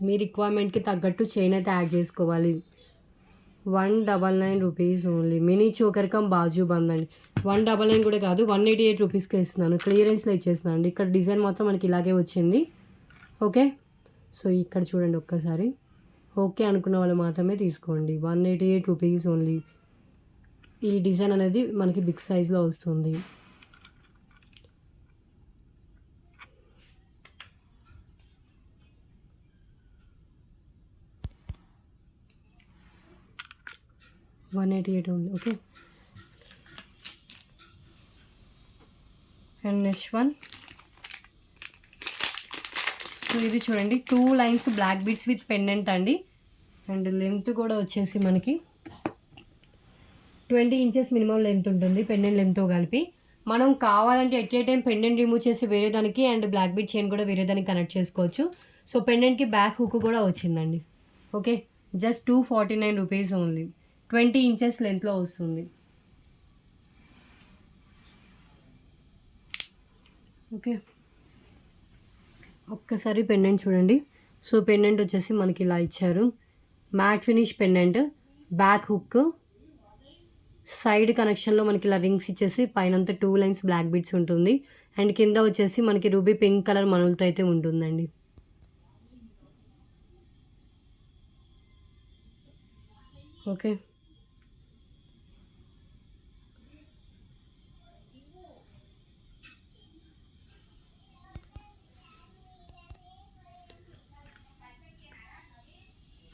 మీ రిక్వైర్మెంట్కి తగ్గట్టు చైన్ అయితే యాడ్ చేసుకోవాలి. 199 rupees only. Mini choker cum baju band అండి. 199 కూడా కాదు, 188 రూపీస్కి ఇస్తున్నాను. క్లియరెన్స్లో ఇచ్చేస్తున్నాను అండి. ఇక్కడ డిజైన్ మాత్రం మనకి ఇలాగే వచ్చింది. ఓకే. సో ఇక్కడ చూడండి ఒక్కసారి. ఓకే అనుకున్న వాళ్ళు మాత్రమే తీసుకోండి. 188 రూపీస్ ఓన్లీ. ఈ డిజైన్ అనేది మనకి బిగ్ సైజ్లో వస్తుంది. $188 ఓన్లీ. Okay. And next one. So ఇది చూడండి 2 lines black beads with pendant అండి. అండ్ లెంత్ కూడా వచ్చేసి మనకి 20 ఇంచెస్ మినిమం లెంత్ ఉంటుంది పెండెంట్ లెంత్తో కలిపి. మనం కావాలంటే at a time pendant remove చేసి వేరే దానికి అండ్ బ్లాక్ బీడ్ చైన్ కూడా వేరే దానికి కనెక్ట్ చేసుకోవచ్చు. సో పెండెంట్కి బ్యాక్ హుక్ కూడా వచ్చిందండి. Okay. Just 249 rupees only. 20 inches లెంత్లో వస్తుంది. ఓకే. ఒక్కసారి పెండెంట్ చూడండి. సో పెండెంట్ వచ్చేసి మనకి ఇలా ఇచ్చారు. Matte finish pendant, back hook, side కనెక్షన్లో మనకి ఇలా రింగ్స్ ఇచ్చేసి పైనంతా 2 లైన్స్ బ్లాక్ బీడ్స్ ఉంటుంది. అండ్ కింద వచ్చేసి మనకి రూబీ పింక్ కలర్ మనులతో అయితే ఉంటుందండి. ఓకే.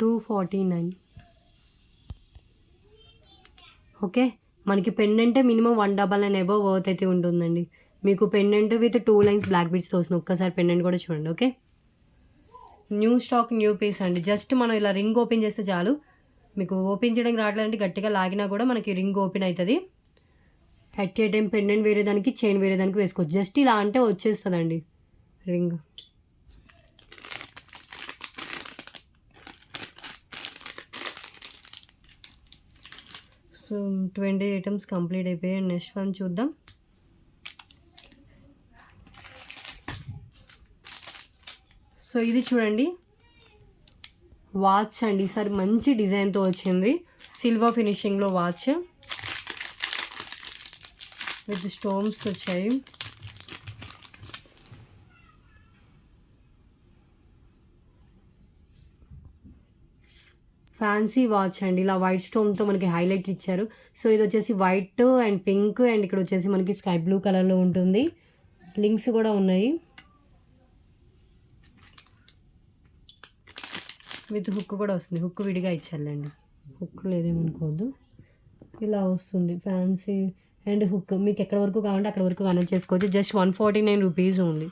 $249. ఓకే. మనకి పెండెంటే మినిమం 199 అబోవ్ వర్త్ అయితే ఉంటుందండి. మీకు పెండెంట్ విత్ 2 లైన్స్ బ్లాక్ బీడ్స్తో వస్తుంది. ఒక్కసారి పెండెంట్ కూడా చూడండి. Okay. New stock new piece అండి. జస్ట్ మనం ఇలా రింగ్ ఓపెన్ చేస్తే చాలు. మీకు ఓపెన్ చేయడానికి రావట్లేదంటే గట్టిగా లాగినా కూడా మనకి రింగ్ ఓపెన్ అవుతుంది. అట్ ఏ టైం పెండెంట్ వేరే దానికి చైన్ వేరే దానికి వేసుకోవచ్చు. జస్ట్ ఇలా అంటే వచ్చేస్తుందండి రింగ్. సో 20 ఐటమ్స్ కంప్లీట్ అయిపోయాయి. నెక్స్ట్ వన్ చూద్దాం. సో ఇది చూడండి వాచ్ అండి. ఈసారి మంచి డిజైన్తో వచ్చింది. సిల్వర్ ఫినిషింగ్లో వాచ్ విత్ స్టోన్స్ వచ్చాయి. ఫ్యాన్సీ వాచ్ అండి. ఇలా వైట్ స్టోన్తో మనకి హైలైట్ ఇచ్చారు. సో ఇది వచ్చేసి వైట్ అండ్ పింక్ అండ్ ఇక్కడ వచ్చేసి మనకి స్కై బ్లూ కలర్లో ఉంటుంది. లింక్స్ కూడా ఉన్నాయి. విత్ హుక్ కూడా వస్తుంది. హుక్ విడిగా ఇచ్చారులేండి. హుక్ లేదేమనుకోవద్దు. ఇలా వస్తుంది ఫ్యాన్సీ అండ్ హుక్. మీకు ఎక్కడ వరకు కావాలంటే అక్కడ వరకు కనెక్ట్ చేసుకోవచ్చు. Just 149 rupees only.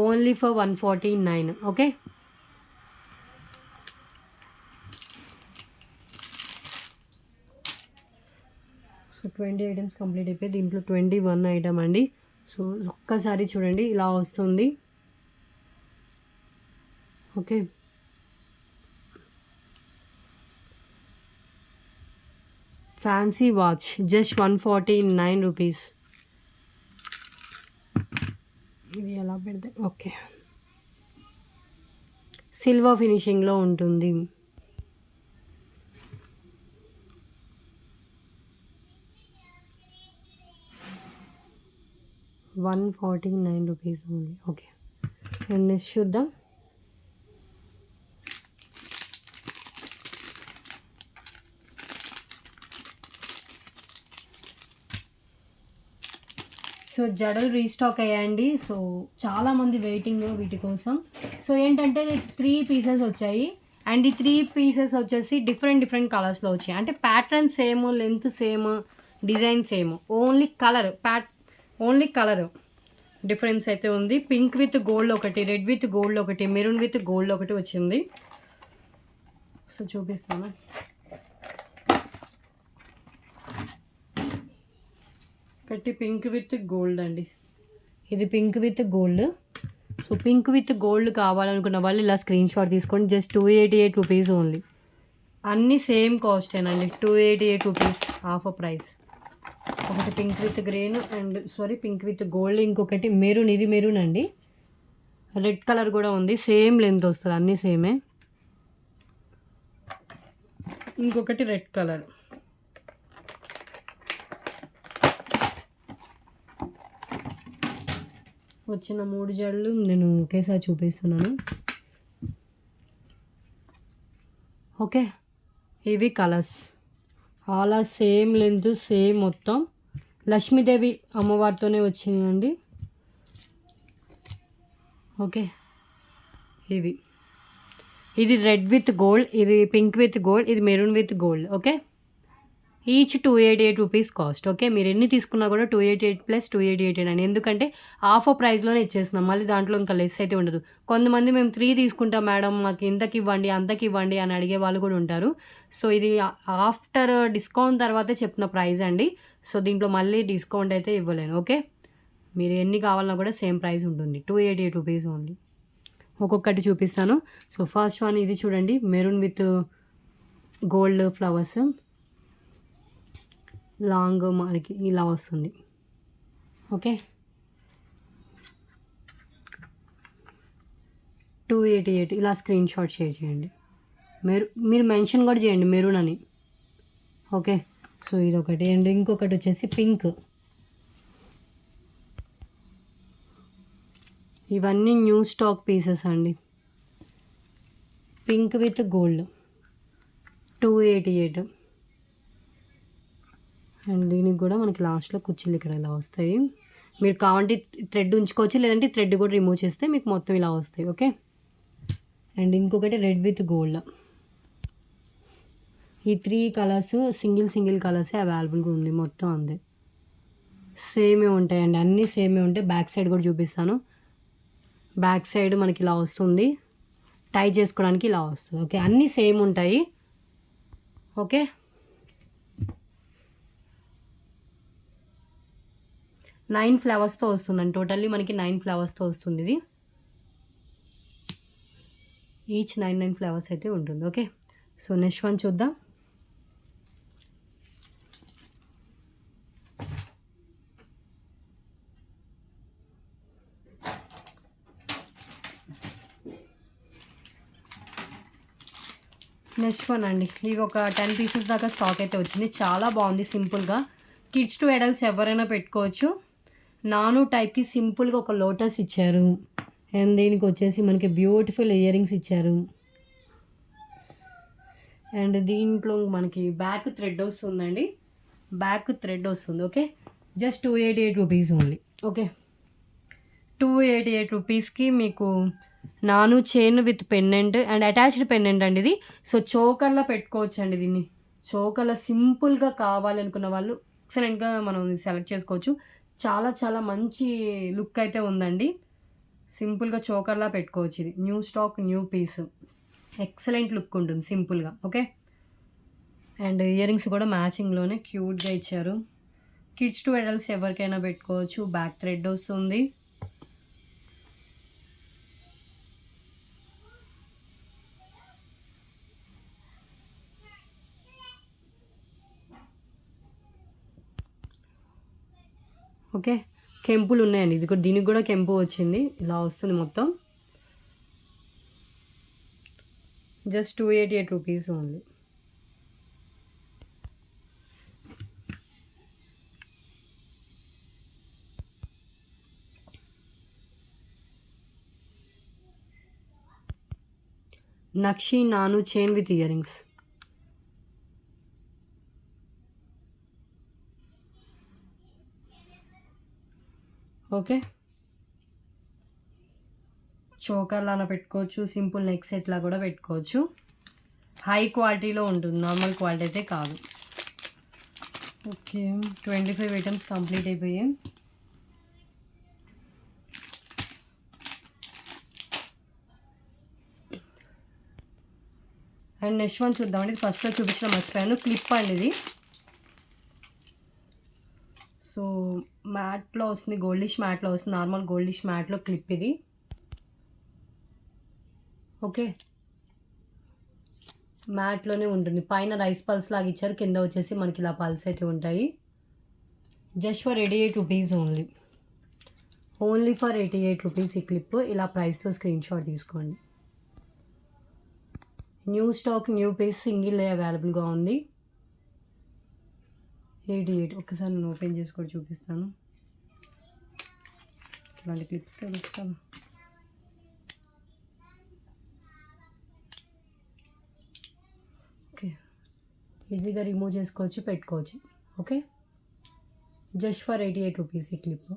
Only for 149. Okay. So 20 items complete అయిపోయి దీంట్లో 21 ఐటమ్ అండి. సో ఒక్కసారి చూడండి ఇలా వస్తుంది. Okay. Fancy watch just 149 rupees. ఇవి ఎలా పెడితే ఓకే. సిల్వర్ ఫినిషింగ్లో ఉంటుంది. ₹149 ఓన్లీ. ఓకే. అండ్ నెక్స్ట్ చూద్దాం. సో జడలు రీస్టాక్ అయ్యాయండి. సో చాలామంది వెయిటింగ్ వీటి కోసం. సో ఏంటంటే 3 పీసెస్ వచ్చాయి. అండ్ ఈ 3 పీసెస్ వచ్చేసి డిఫరెంట్ కలర్స్లో వచ్చాయి. అంటే pattern same, length same, design same, only colour difference అయితే ఉంది. పింక్ విత్ గోల్డ్ ఒకటి, రెడ్ విత్ గోల్డ్ ఒకటి, మెరూన్ విత్ గోల్డ్ ఒకటి వచ్చింది. సో చూపిస్తాను. ఒకటి పింక్ విత్ గోల్డ్ అండి. ఇది pink with gold. So pink with gold కావాలనుకున్న వాళ్ళు ఇలా స్క్రీన్ షాట్ తీసుకోండి. Just 288 rupees only. అన్నీ సేమ్ కాస్టేనండి. 288 రూపీస్ ఆఫ్ ప్రైస్. ఒకటి pink with green and pink with gold, ఇంకొకటి మెరూన్. ఇది మెరూన్ అండి. రెడ్ కలర్ కూడా ఉంది. సేమ్ లెంత్ వస్తుంది, అన్నీ సేమే. ఇంకొకటి రెడ్ కలర్. వచ్చిన 3 జడలు నేను ఒకేసారి చూపిస్తున్నాను. ఓకే, ఇవి colours all are same length, same మొత్తం. లక్ష్మీదేవి అమ్మవారితోనే వచ్చినాయండి. ఓకే, ఇది రెడ్ విత్ గోల్డ్, ఇది పింక్ విత్ గోల్డ్, ఇది maroon with gold. Okay, each 288 rupees cost. Okay, మీరు ఎన్ని తీసుకున్నా కూడా 288 ప్లస్ 288 అండి. ఎందుకంటే ఆఫర్ ప్రైస్లోనే ఇచ్చేస్తున్నాం. మళ్ళీ దాంట్లో ఇంకా లెస్ అయితే ఉండదు. కొంతమంది మేము 3 తీసుకుంటాం మేడం, మాకు ఇంతకి ఇవ్వండి అంతకి ఇవ్వండి అని అడిగే వాళ్ళు కూడా ఉంటారు. సో ఇది ఆఫ్టర్ డిస్కౌంట్ తర్వాతే చెప్తున్న ప్రైస్ అండి. సో దీంట్లో మళ్ళీ డిస్కౌంట్ అయితే ఇవ్వలేను. ఓకే, మీరు ఎన్ని కావాలన్నా కూడా సేమ్ ప్రైస్ ఉంటుంది. 288 రూపీస్ ఓన్లీ. ఒక్కొక్కటి చూపిస్తాను. సో ఫస్ట్ వన్ ఇది చూడండి, maroon with gold flowers. Long మనకి ఇలా వస్తుంది. ఓకే, 288. ఇలా స్క్రీన్ షాట్ షేర్ చేయండి. మీరు మెన్షన్ కూడా చేయండి మెరూన్ అని. ఓకే, సో ఇదొకటి. అండ్ ఇంకొకటి వచ్చేసి పింక్. ఇవన్నీ న్యూ స్టాక్ పీసెస్ అండి. Pink with gold 288. అండ్ దీనికి కూడా మనకి లాస్ట్లో కుర్చీలు ఇక్కడ ఇలా వస్తాయి. మీరు కావాలంటే థ్రెడ్ ఉంచుకోవచ్చు, లేదంటే థ్రెడ్ కూడా రిమూవ్ చేస్తే మీకు మొత్తం ఇలా వస్తాయి. ఓకే, అండ్ ఇంకొకటి రెడ్ విత్ గోల్డ్. ఈ 3 కలర్స్ సింగిల్ కలర్సే అవైలబుల్గా ఉంది. మొత్తం అంతే సేమే ఉంటాయండి, అన్నీ సేమే ఉంటాయి. బ్యాక్ సైడ్ కూడా చూపిస్తాను. బ్యాక్ సైడ్ మనకి ఇలా వస్తుంది, టై చేసుకోవడానికి ఇలా వస్తుంది. ఓకే, అన్నీ సేమ్ ఉంటాయి. ఓకే, 9 ఫ్లవర్స్తో వస్తుందండి. టోటల్లీ మనకి 9 ఫ్లవర్స్తో వస్తుంది. ఇది ఈచ్ 9 ఫ్లవర్స్ అయితే ఉంటుంది. ఓకే, సో నెక్స్ట్ వన్ చూద్దాం. నెక్స్ట్ వన్ అండి. ఇవి ఒక 10 పీసెస్ దాకా స్టాక్ అయితే వచ్చింది. చాలా బాగుంది, సింపుల్గా. కిడ్స్ టు అడల్ట్స్ ఎవరైనా పెట్టుకోవచ్చు. నాను టైప్కి సింపుల్గా ఒక లోటస్ ఇచ్చారు. అండ్ దీనికి వచ్చేసి మనకి బ్యూటిఫుల్ ఇయర్ రింగ్స్ ఇచ్చారు. అండ్ దీంట్లో మనకి బ్యాక్ థ్రెడ్ వస్తుందండి. Okay, just 288 rupees only. Okay, 288 రూపీస్కి మీకు నాను chain with pendant and attached pendant అండి ఇది. సో చోకర్లో పెట్టుకోవచ్చు అండి. దీన్ని చోకర్లో సింపుల్గా కావాలనుకున్న వాళ్ళు ఎక్సలెంట్గా మనం సెలెక్ట్ చేసుకోవచ్చు. చాలా మంచి లుక్ అయితే ఉందండి. సింపుల్గా చోకర్లా పెట్టుకోవచ్చు. ఇది new stock, new piece, excellent look ఉంటుంది సింపుల్గా. ఓకే, అండ్ ఇయర్ రింగ్స్ కూడా మ్యాచింగ్లోనే క్యూట్గా ఇచ్చారు. కిడ్స్ టు అడల్ట్స్ ఎవరికైనా పెట్టుకోవచ్చు. బ్యాక్ థ్రెడ్ వస్తుంది. ఓకే, కెంపులు ఉన్నాయండి. ఇది కూడా, దీనికి కూడా కెంపు వచ్చింది. ఇలా వస్తుంది మొత్తం. Just 288 rupees only. నక్షి నాను chain with ear rings. Okay. చోకర్‌లాగా పెట్టుకోవచ్చు. సింపుల్ నెక్ సెట్‌లా కూడా పెట్టుకోవచ్చు. హై క్వాలిటీలో ఉంటుంది. నార్మల్ క్వాలిటీ అయితే కాదు. ఓకే. 25 ఐటమ్స్ కంప్లీట్ అయిపోయాయి. అండ్ నెక్స్ట్ వన్ చూద్దామండి. ఇది ఫస్ట్‌లో చూపించడం మర్చిపోయాను. క్లిప్ అండి ఇది. సో మ్యాట్లో వస్తుంది. గోల్డిష్ మ్యాట్లో వస్తుంది. నార్మల్ గోల్డిష్ మ్యాట్లో క్లిప్ ఇది. ఓకే. మ్యాట్లోనే ఉంటుంది. పైన రైస్ పల్స్ లాగా ఇచ్చారు. కింద వచ్చేసి మనకి ఇలా పల్స్ అయితే ఉంటాయి. Just for 88 rupees only. Only for 88 rupees ఈ క్లిప్. ఇలా ప్రైస్తో స్క్రీన్ షాట్ తీసుకోండి. New stock, new piece, single అవైలబుల్గా ఉంది. 88. ఒక్కసారి నేను ఓపెన్ చేసి కూడా చూపిస్తాను. ఇలాంటి క్లిప్స్ తెలుస్తాను. ఓకే. ఈజీగా రిమూవ్ చేసుకోవచ్చు, పెట్టుకోవచ్చు. ఓకే. జస్ట్ ఫర్ 88 రూపీస్ ఈ క్లిప్.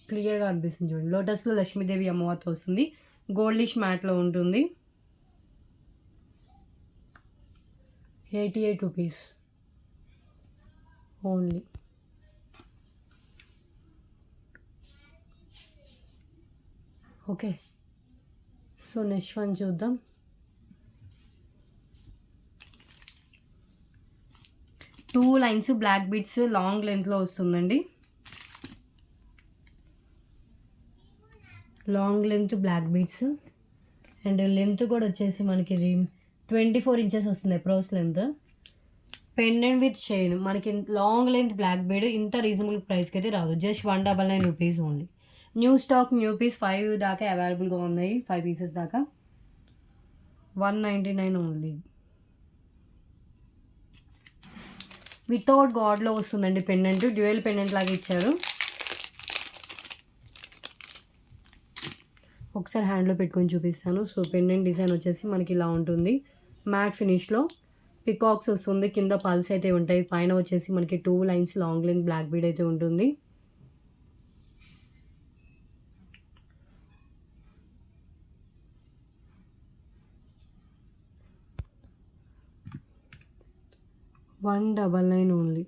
క్లియర్గా అనిపిస్తుంది చూడండి. లోటస్లో లక్ష్మీదేవి అమ్మవారితో వస్తుంది. గోల్డిష్ మ్యాట్లో ఉంటుంది. 88 rupees only. Okay. So next one చూద్దాం. Two lines black beads long లెంత్లో వస్తుందండి. Long length black beads and length కూడా వచ్చేసి మనకి ఇది 24 ఇంచెస్ వస్తుంది approach length. Pendant with chain. మనకి లాంగ్ లెంత్ బ్లాక్ బీడ్ ఇంత రీజనబుల్ ప్రైస్కి అయితే రాదు. Just 199 rupees only. New stock, new piece 5 దాకా అవైలబుల్గా ఉన్నాయి. 5 పీసెస్ దాకా 199 ఓన్లీ. వితౌట్ గాడ్లో వస్తుందండి పెండెంట్. డ్యూయల్ పెండెంట్ లాగా ఇచ్చారు. ఒకసారి హ్యాండ్లో పెట్టుకొని చూపిస్తాను. సో పెండెంట్ డిజైన్ వచ్చేసి మనకి ఇలా ఉంటుంది. మ్యాట్ ఫినిష్లో పికాక్స్ వస్తుంది. కింద పల్స్ అయితే ఉంటాయి. పైన వచ్చేసి మనకి 2 lines long length black bead అయితే ఉంటుంది. $199 ఓన్లీ.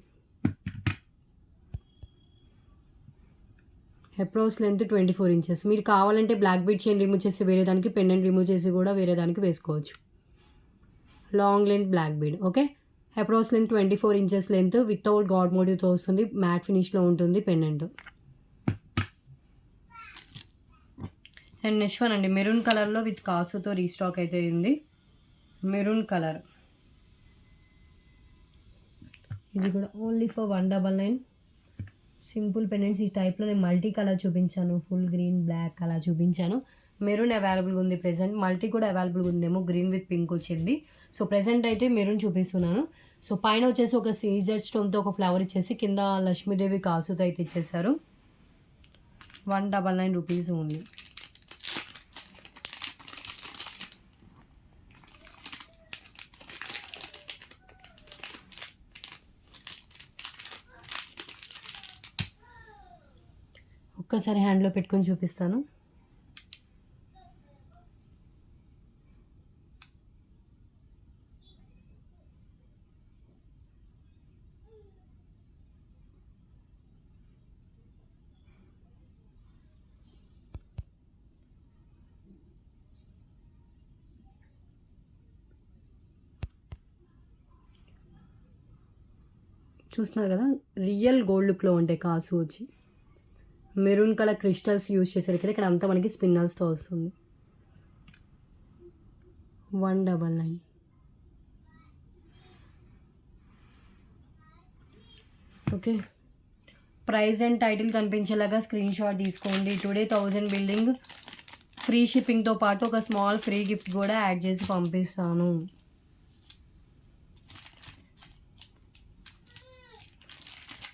Approach length 24 inches. మీరు కావాలంటే బ్లాక్ బీడ్ చైన్ రిమూవ్ చేసి వేరే దానికి, పెండెంట్ రిమూవ్ చేసి కూడా వేరే దానికి వేసుకోవచ్చు. Long length black bead. Okay. Approach length 24 inches length without god మోటివ్తో వస్తుంది. మ్యాట్ ఫినిష్లో ఉంటుంది పెండెంట్. అండ్ నెక్స్ట్ వన్ అండి, మెరూన్ కలర్లో విత్ కాసుతో రీస్టాక్ అయితే ఉంది. Maroon colour. ఇది కూడా ఓన్లీ ఫర్ 199. సింపుల్ పెండెంట్స్ ఈ టైప్లో నేను మల్టీ కలర్ చూపించాను. ఫుల్ గ్రీన్, బ్లాక్ అలా చూపించాను. మెరూన్ అవైలబుల్గా ఉంది ప్రెసెంట్. మల్టీ కూడా అవైలబుల్గా ఉందేమో. గ్రీన్ విత్ పింక్ వచ్చింది. సో ప్రెసెంట్ అయితే మెరూన్ చూపిస్తున్నాను. సో పైన వచ్చేసి ఒక సీజర్ స్టోన్తో ఒక ఫ్లవర్ ఇచ్చేసి కింద లక్ష్మీదేవి కాసుతో అయితే ఇచ్చేసారు. 199 రూపీస్ ఓన్లీ. ఒక్కసారి హ్యాండ్లో పెట్టుకొని చూపిస్తాను. చూస్తున్నారు కదా, రియల్ గోల్డ్ లుక్లో ఉంటాయి కాసు వచ్చి. మెరూన్ కలర్ క్రిస్టల్స్ యూజ్ చేశారు. ఇక్కడ అంతా మనకి స్పిన్నల్స్తో వస్తుంది. 199. ఓకే. ప్రైస్ అండ్ టైటిల్ కనిపించేలాగా స్క్రీన్ షాట్ తీసుకోండి. టుడే 1000 బిల్డింగ్ ఫ్రీ షిప్పింగ్తో పాటు ఒక స్మాల్ ఫ్రీ గిఫ్ట్ కూడా యాడ్ చేసి పంపిస్తాను.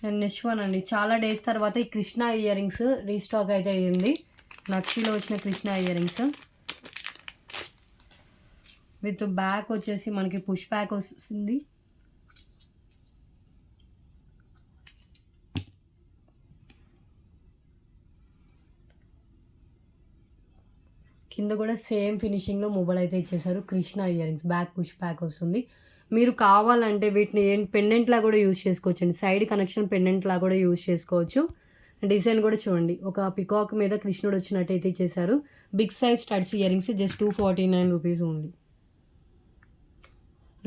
అండ్ నెక్స్ట్ వన్ అండి, చాలా డేస్ తర్వాత ఈ కృష్ణ ఇయర్ రింగ్స్ రీస్టాక్ అయితే అయ్యింది. నక్షిలో వచ్చిన Krishna ear rings with back వచ్చేసి మనకి పుష్ బ్యాక్ వస్తుంది. కింద కూడా సేమ్ ఫినిషింగ్లో మొబైల్ అయితే ఇచ్చేసారు. Krishna ear rings back push back వస్తుంది. మీరు కావాలంటే వీటిని పెండెంట్లా కూడా యూజ్ చేసుకోవచ్చండి. సైడ్ కనెక్షన్ పెండెంట్లా కూడా యూజ్ చేసుకోవచ్చు. డిజైన్ కూడా చూడండి, ఒక పికాక్ మీద కృష్ణుడు వచ్చినట్టయితే ఇచ్చేసారు. Big size studs earrings just 249 rupees only.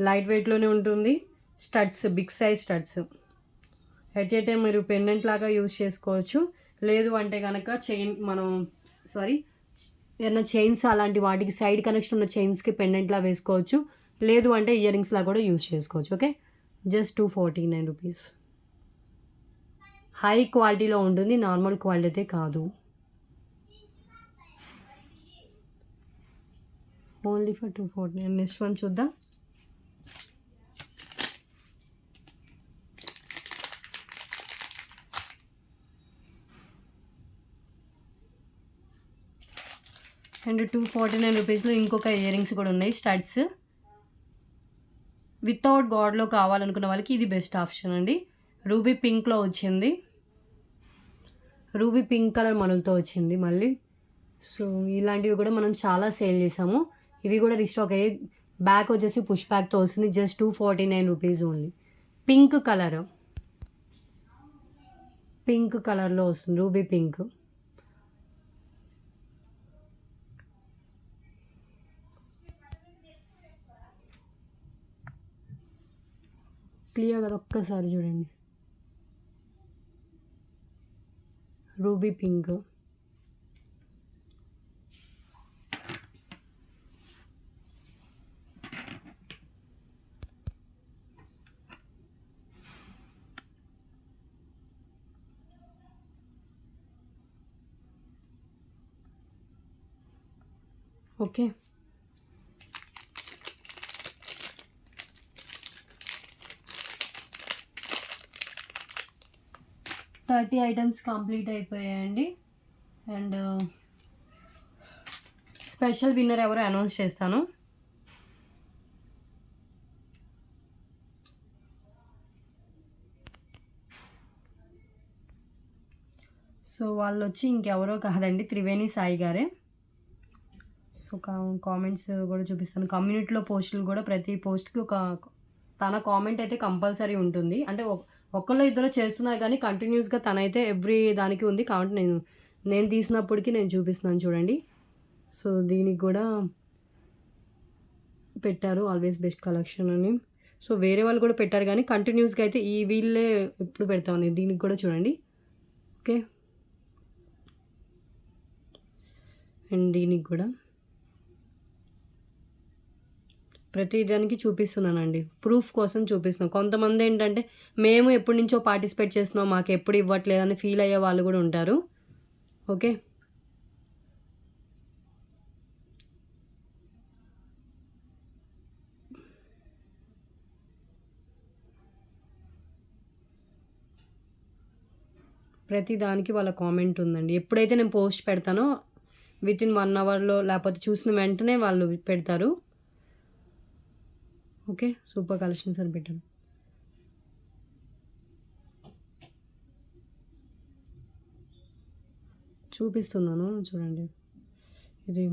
Light వెయిట్లోనే ఉంటుంది. Studs big size studs at a time మీరు పెండెంట్ లాగా యూజ్ చేసుకోవచ్చు. లేదు అంటే కనుక ఏదైనా చైన్స్ అలాంటి వాటికి సైడ్ కనెక్షన్ ఉన్న చైన్స్కి పెండెంట్లా వేసుకోవచ్చు. లేదు అంటే ఇయర్ రింగ్స్లా కూడా యూజ్ చేసుకోవచ్చు. Okay, just 249 rupees. హై క్వాలిటీలో ఉంటుంది, నార్మల్ క్వాలిటీ అయితే కాదు. Only for 249. నెక్స్ట్ వన్ చూద్దాం. అండ్ 249 రూపీస్లో ఇంకొక ఇయర్ రింగ్స్ కూడా ఉన్నాయి, స్టడ్స్. వితౌట్ గాడ్లో కావాలనుకున్న వాళ్ళకి ఇది బెస్ట్ ఆప్షన్ అండి. రూబీ పింక్లో వచ్చింది, రూబీ పింక్ కలర్ మనులతో వచ్చింది మళ్ళీ. సో ఇలాంటివి కూడా మనం చాలా సేల్ చేసాము. ఇవి కూడా రీస్టాక్ అయ్యి బ్యాక్ వచ్చేసి పుష్ బ్యాక్తో వస్తుంది. Just 249 rupees only. పింక్ కలర్లో వస్తుంది, రూబీ పింక్. క్లియర్ కదా, ఒక్కసారి చూడండి. Ruby pink. Okay, 30 items complete అయిపోయాయండి. అండ్ స్పెషల్ విన్నర్ ఎవరో అనౌన్స్ చేస్తాను. సో వాళ్ళు వచ్చి ఇంకెవరో కాదండి, త్రివేణి సాయి గారే. సో కామెంట్స్ కూడా చూపిస్తాను. కమ్యూనిటీలో పోస్టులు కూడా ప్రతి పోస్ట్కి తన కామెంట్ అయితే కంపల్సరీ ఉంటుంది. అంటే ఒకళ్ళు ఇద్దరు చేస్తున్నారు కానీ కంటిన్యూస్గా తనైతే ఎవ్రీ దానికి ఉంది. కాబట్టి నేను తీసినప్పటికీ నేను చూపిస్తున్నాను చూడండి. సో దీనికి కూడా పెట్టారు ఆల్వేస్ బెస్ట్ కలెక్షన్ అని. సో వేరే వాళ్ళు కూడా పెట్టారు కానీ కంటిన్యూస్గా అయితే వీళ్ళే ఎప్పుడు పెడతామని. దీనికి కూడా చూడండి. ఓకే, అండ్ దీనికి కూడా ప్రతి దానికి చూపిస్తున్నానండి, ప్రూఫ్ కోసం చూపిస్తున్నాను. కొంతమంది ఏంటంటే మేము ఎప్పటి నుంచో పార్టిసిపేట్ చేస్తున్నాం, మాకు ఎప్పుడు ఇవ్వట్లేదని ఫీల్ అయ్యే వాళ్ళు కూడా ఉంటారు. ఓకే, ప్రతి దానికి వాళ్ళ కామెంట్ ఉందండి. ఎప్పుడైతే నేను పోస్ట్ పెడతానో వితిన్ 1 అవర్లో లేకపోతే చూసిన వెంటనే వాళ్ళు పెడతారు. ఓకే, సూపర్ కలెక్షన్స్ అని పెట్టాను. చూపిస్తున్నాను చూడండి. ఇది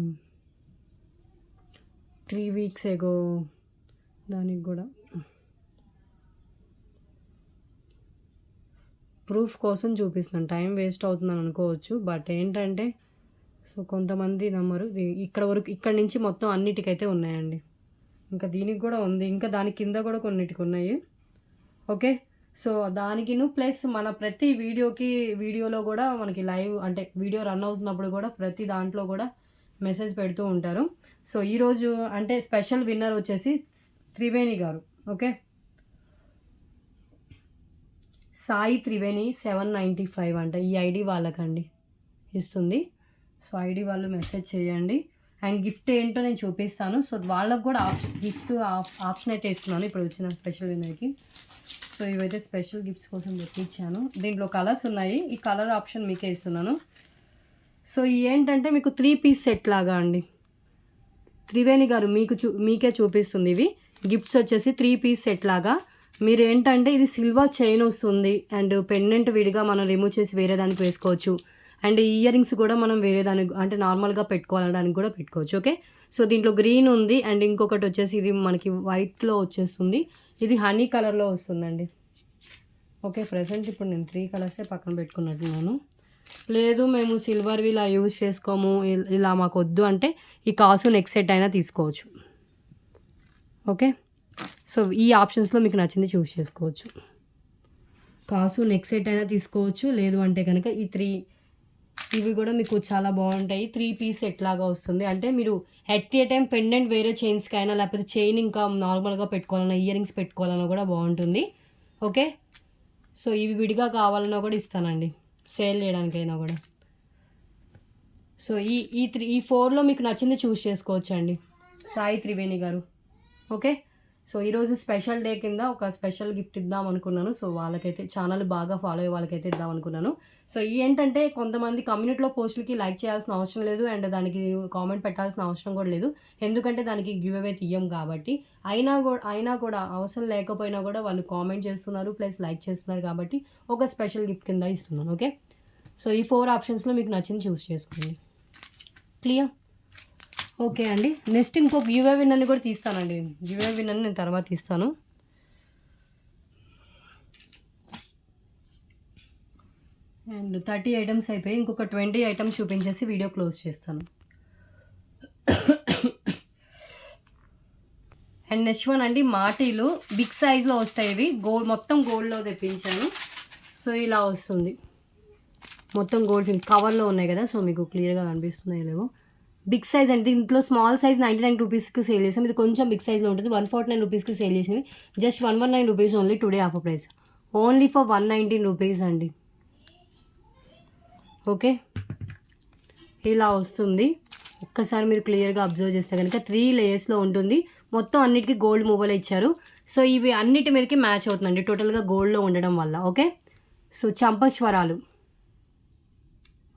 3 వీక్స్ ఎగో, దానికి కూడా ప్రూఫ్ కోసం చూపిస్తున్నాను. టైం వేస్ట్ అవుతుందని అనుకోవచ్చు, బట్ ఏంటంటే సో కొంతమంది నమ్మరు. ఇక్కడ నుంచి మొత్తం అన్నిటికైతే ఉన్నాయండి. ఇంకా దీనికి కూడా ఉంది, ఇంకా దాని కింద కూడా కొన్నిటికి ఉన్నాయి. ఓకే, సో దానికిను ప్లస్ మన ప్రతి వీడియోలో కూడా మనకి లైవ్ అంటే వీడియో రన్ అవుతున్నప్పుడు కూడా ప్రతి దాంట్లో కూడా మెసేజ్ పెడుతూ ఉంటారు. సో ఈరోజు అంటే స్పెషల్ విన్నర్ వచ్చేసి త్రివేణి గారు. ఓకే, సాయి త్రివేణి 795 అంట. ఈ ఐడి వాళ్ళకండి ఇస్తుంది. సో ఐడి వాళ్ళు మెసేజ్ చేయండి. అండ్ గిఫ్ట్ ఏంటో నేను చూపిస్తాను. సో వాళ్ళకు కూడా గిఫ్ట్ ఆప్షన్ అయితే ఇస్తున్నాను ఇప్పుడు వచ్చిన స్పెషల్ విన్నర్కి. సో ఇవైతే స్పెషల్ గిఫ్ట్స్ కోసం పెట్టించాను. దీంట్లో కలర్స్ ఉన్నాయి, ఈ కలర్ ఆప్షన్ మీకే ఇస్తున్నాను. సో ఏంటంటే మీకు 3 పీస్ సెట్ లాగా అండి. త్రివేణి గారు మీకే చూపిస్తుంది. ఇవి గిఫ్ట్స్ వచ్చేసి 3 పీస్ సెట్ లాగా. మీరు ఏంటంటే ఇది సిల్వర్ చైన్ వస్తుంది అండ్ పెండెంట్ విడిగా మనం రిమూవ్ చేసి వేరే దానికి వేసుకోవచ్చు. అండ్ ఇయర్ రింగ్స్ కూడా మనం వేరే దానికి అంటే నార్మల్గా పెట్టుకోవడానికి కూడా పెట్టుకోవచ్చు. ఓకే. సో దీంట్లో గ్రీన్ ఉంది అండ్ ఇంకొకటి వచ్చేసి ఇది మనకి వైట్లో వచ్చేస్తుంది. ఇది హనీ కలర్లో వస్తుందండి. ఓకే. ప్రెజెంట్ ఇప్పుడు నేను 3 కలర్సే పక్కన పెట్టుకున్నట్టున్నాను. లేదు మేము సిల్వర్వి ఇలా యూజ్ చేసుకోము, ఇలా మాకు వద్దు అంటే ఈ కాసు నెక్ సెట్ అయినా తీసుకోవచ్చు. ఓకే. సో ఈ ఆప్షన్స్లో మీకు నచ్చింది చూస్ చేసుకోవచ్చు. కాసు నెక్ సెట్ అయినా తీసుకోవచ్చు, లేదు అంటే కనుక ఈ 3 ఇవి కూడా మీకు చాలా బాగుంటాయి. 3 పీస్ సెట్ లాగా వస్తుంది. అంటే మీరు ఎట్ ఏ టైం పెండెంట్ వేరే చైన్స్కి అయినా లేకపోతే చైన్ ఇంకా నార్మల్గా పెట్టుకోవాలన్నా ఇయర్ రింగ్స్ పెట్టుకోవాలన్నా కూడా బాగుంటుంది. ఓకే. సో ఇవి విడిగా కావాలన్నా కూడా ఇస్తానండి, సేల్ చేయడానికైనా కూడా. సో ఈ 4లో మీకు నచ్చింది చూస్ చేసుకోవచ్చు అండి, సాయి త్రివేణి గారు. ఓకే. సో ఈరోజు స్పెషల్ డే కింద ఒక స్పెషల్ గిఫ్ట్ ఇద్దాం అనుకున్నాను. సో వాళ్ళకైతే ఛానల్ బాగా ఫాలో అయ్యే వాళ్ళకైతే ఇద్దాం అనుకున్నాను. సో ఏంటంటే కొంతమంది కమ్యూనిటీలో పోస్టులకి లైక్ చేయాల్సిన అవసరం లేదు అండ్ దానికి కామెంట్ పెట్టాల్సిన అవసరం కూడా లేదు. ఎందుకంటే దానికి గివ్ అవే తీయం కాబట్టి. అయినా కూడా అవసరం లేకపోయినా కూడా వాళ్ళు కామెంట్ చేస్తున్నారు ప్లస్ లైక్ చేస్తున్నారు కాబట్టి ఒక స్పెషల్ గిఫ్ట్ కింద ఇస్తున్నాను. ఓకే. సో ఈ 4 ఆప్షన్స్లో మీకు నచ్చింది చూస్ చేసుకోండి. క్లియర్? ఓకే అండి. నెక్స్ట్ ఇంకొక గివ్ అవే విన్నర్ని కూడా తీస్తానండి. గివ్ అవే విన్నర్ని నేను తర్వాత తీస్తాను. అండ్ 30 ఐటమ్స్ అయిపోయి ఇంకొక 20 ఐటమ్స్ చూపించేసి వీడియో క్లోజ్ చేస్తాను. అండ్ నెక్స్ట్ వన్ అండి, మాటీలు బిగ్ సైజ్లో వస్తాయి. ఇవి గోల్డ్, మొత్తం గోల్డ్లో తెప్పించాను. సో ఇలా వస్తుంది, మొత్తం గోల్డ్ కవర్లో ఉన్నాయి కదా. సో మీకు క్లియర్గా కనిపిస్తున్నాయి లేవో. బిగ్ సైజ్ అంటే దీంట్లో స్మాల్ సైజ్ 99 రూపీస్కి సేల్ చేసాం. ఇది కొంచెం బిగ్ సైజ్లో ఉంటుంది. 149 రూపీస్కి సేల్ చేసినవి just 119 rupees only. Today offer price only for 119 rupees అండి. ఓకే. ఇలా వస్తుంది. ఒక్కసారి మీరు క్లియర్గా అబ్జర్వ్ చేస్తే కనుక 3 లేయర్స్లో ఉంటుంది. మొత్తం అన్నిటికీ గోల్డ్ మూవలే ఇచ్చారు. సో ఇవి అన్నిటి మీదకి మ్యాచ్ అవుతుందండి టోటల్గా గోల్డ్లో ఉండడం వల్ల. ఓకే. సో చంపస్వరాలు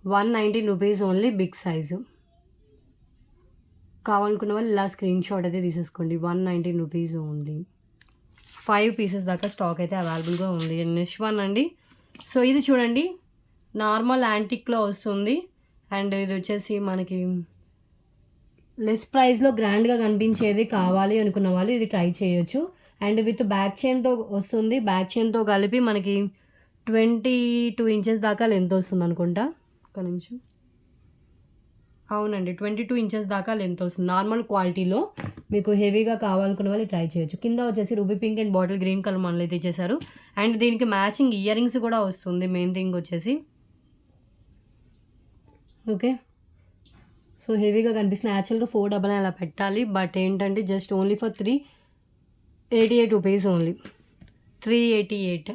119 రూపీస్ ఓన్లీ, బిగ్ సైజు. కావాలనుకున్న వాళ్ళు ఇలా స్క్రీన్ షాట్ అయితే తీసేసుకోండి. 119 రూపీస్ ఓన్లీ. 5 పీసెస్ దాకా స్టాక్ అయితే అవైలబుల్గా ఉంది. నెక్స్ట్ వన్ అండి, సో ఇది చూడండి, నార్మల్ యాంటిక్లో వస్తుంది అండ్ ఇది వచ్చేసి మనకి లెస్ ప్రైస్లో గ్రాండ్గా కనిపించేది కావాలి అనుకున్న వాళ్ళు ఇది ట్రై చేయొచ్చు. అండ్ విత్ బ్యాక్ చైన్తో వస్తుంది. బ్యాక్ చైన్తో కలిపి మనకి 22 ఇంచెస్ దాకా లెంత్ వస్తుంది అనుకుంటా. ఒక నిమిషం. అవునండి, 22 ఇంచెస్ దాకా లెంత్ వస్తుంది. నార్మల్ క్వాలిటీలో మీకు హెవీగా కావాలనుకున్న వాళ్ళు ట్రై చేయొచ్చు. కింద వచ్చేసి ruby pink and bottle green colour మనలో అయితే ఇచ్చేసారు. అండ్ దీనికి మ్యాచింగ్ ఇయర్ రింగ్స్ కూడా వస్తుంది. మెయిన్ థింగ్ వచ్చేసి ఓకే. సో హెవీగా కనిపిస్తుంది. యాక్చువల్గా 499 అలా పెట్టాలి, బట్ ఏంటంటే just only for 388 rupees only. 388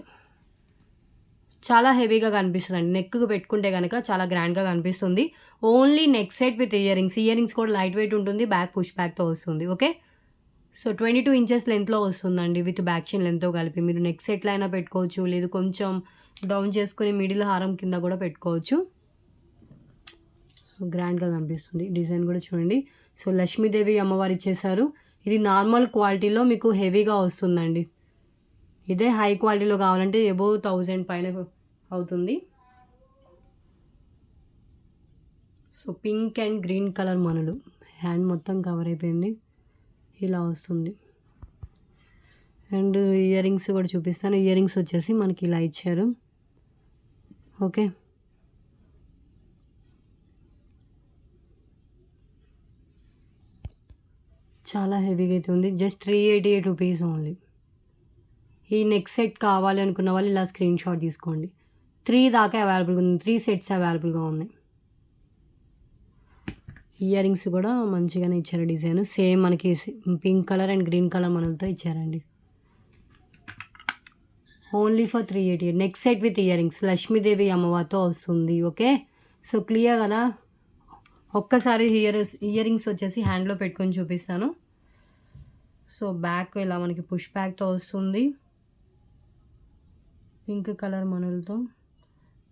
చాలా హెవీగా కనిపిస్తుంది అండి. నెక్కు పెట్టుకుంటే కనుక చాలా గ్రాండ్గా కనిపిస్తుంది. Only neck set with ear rings. Ear rings కూడా లైట్ వెయిట్ ఉంటుంది, బ్యాక్ పుష్ బ్యాక్తో వస్తుంది. ఓకే. సో 22 ఇంచెస్ లెంత్లో వస్తుందండి విత్ బ్యాక్ చైన్ లెంత్తో కలిపి. మీరు నెక్ సెట్లో అయినా పెట్టుకోవచ్చు, లేదు కొంచెం డౌన్ చేసుకొని మిడిల్ హారం కింద కూడా పెట్టుకోవచ్చు. సో గ్రాండ్గా కనిపిస్తుంది. డిజైన్ కూడా చూడండి. సో లక్ష్మీదేవి అమ్మవారు ఇచ్చేసారు. ఇది నార్మల్ క్వాలిటీలో మీకు హెవీగా వస్తుందండి. ఇదే హై క్వాలిటీలో కావాలంటే అబోవ్ 1000 పైన అవుతుంది. So pink and green colour మనలు హ్యాండ్ మొత్తం కవర్ అయిపోయింది. ఇలా వస్తుంది. అండ్ ఇయర్ రింగ్స్ కూడా చూపిస్తాను. ఇయర్ రింగ్స్ వచ్చేసి మనకి ఇలా ఇచ్చారు. ఓకే. చాలా హెవీగా అయితే ఉంది. Just 388 rupees only. ఈ నెక్ సెట్ కావాలి అనుకున్న వాళ్ళు ఇలా స్క్రీన్ షాట్ తీసుకోండి. 3 దాకా అవైలబుల్గా ఉంది. 3 సెట్స్ అవైలబుల్గా ఉన్నాయి. ఇయర్ రింగ్స్ కూడా మంచిగానే ఇచ్చారు. డిజైన్ సేమ్ మనకి pink colour and green colour మనలతో ఇచ్చారండి. Only for 388. Neck set with ear rings Lakshmidevi అమ్మవారితో వస్తుంది. ఓకే. సో క్లియర్ కదా. ఒక్కసారి ఇయర్ రింగ్స్ వచ్చేసి హ్యాండ్లో పెట్టుకొని చూపిస్తాను. సో బ్యాక్ ఇలా మనకి పుష్ బ్యాక్తో వస్తుంది. పింక్ కలర్ మనలతో,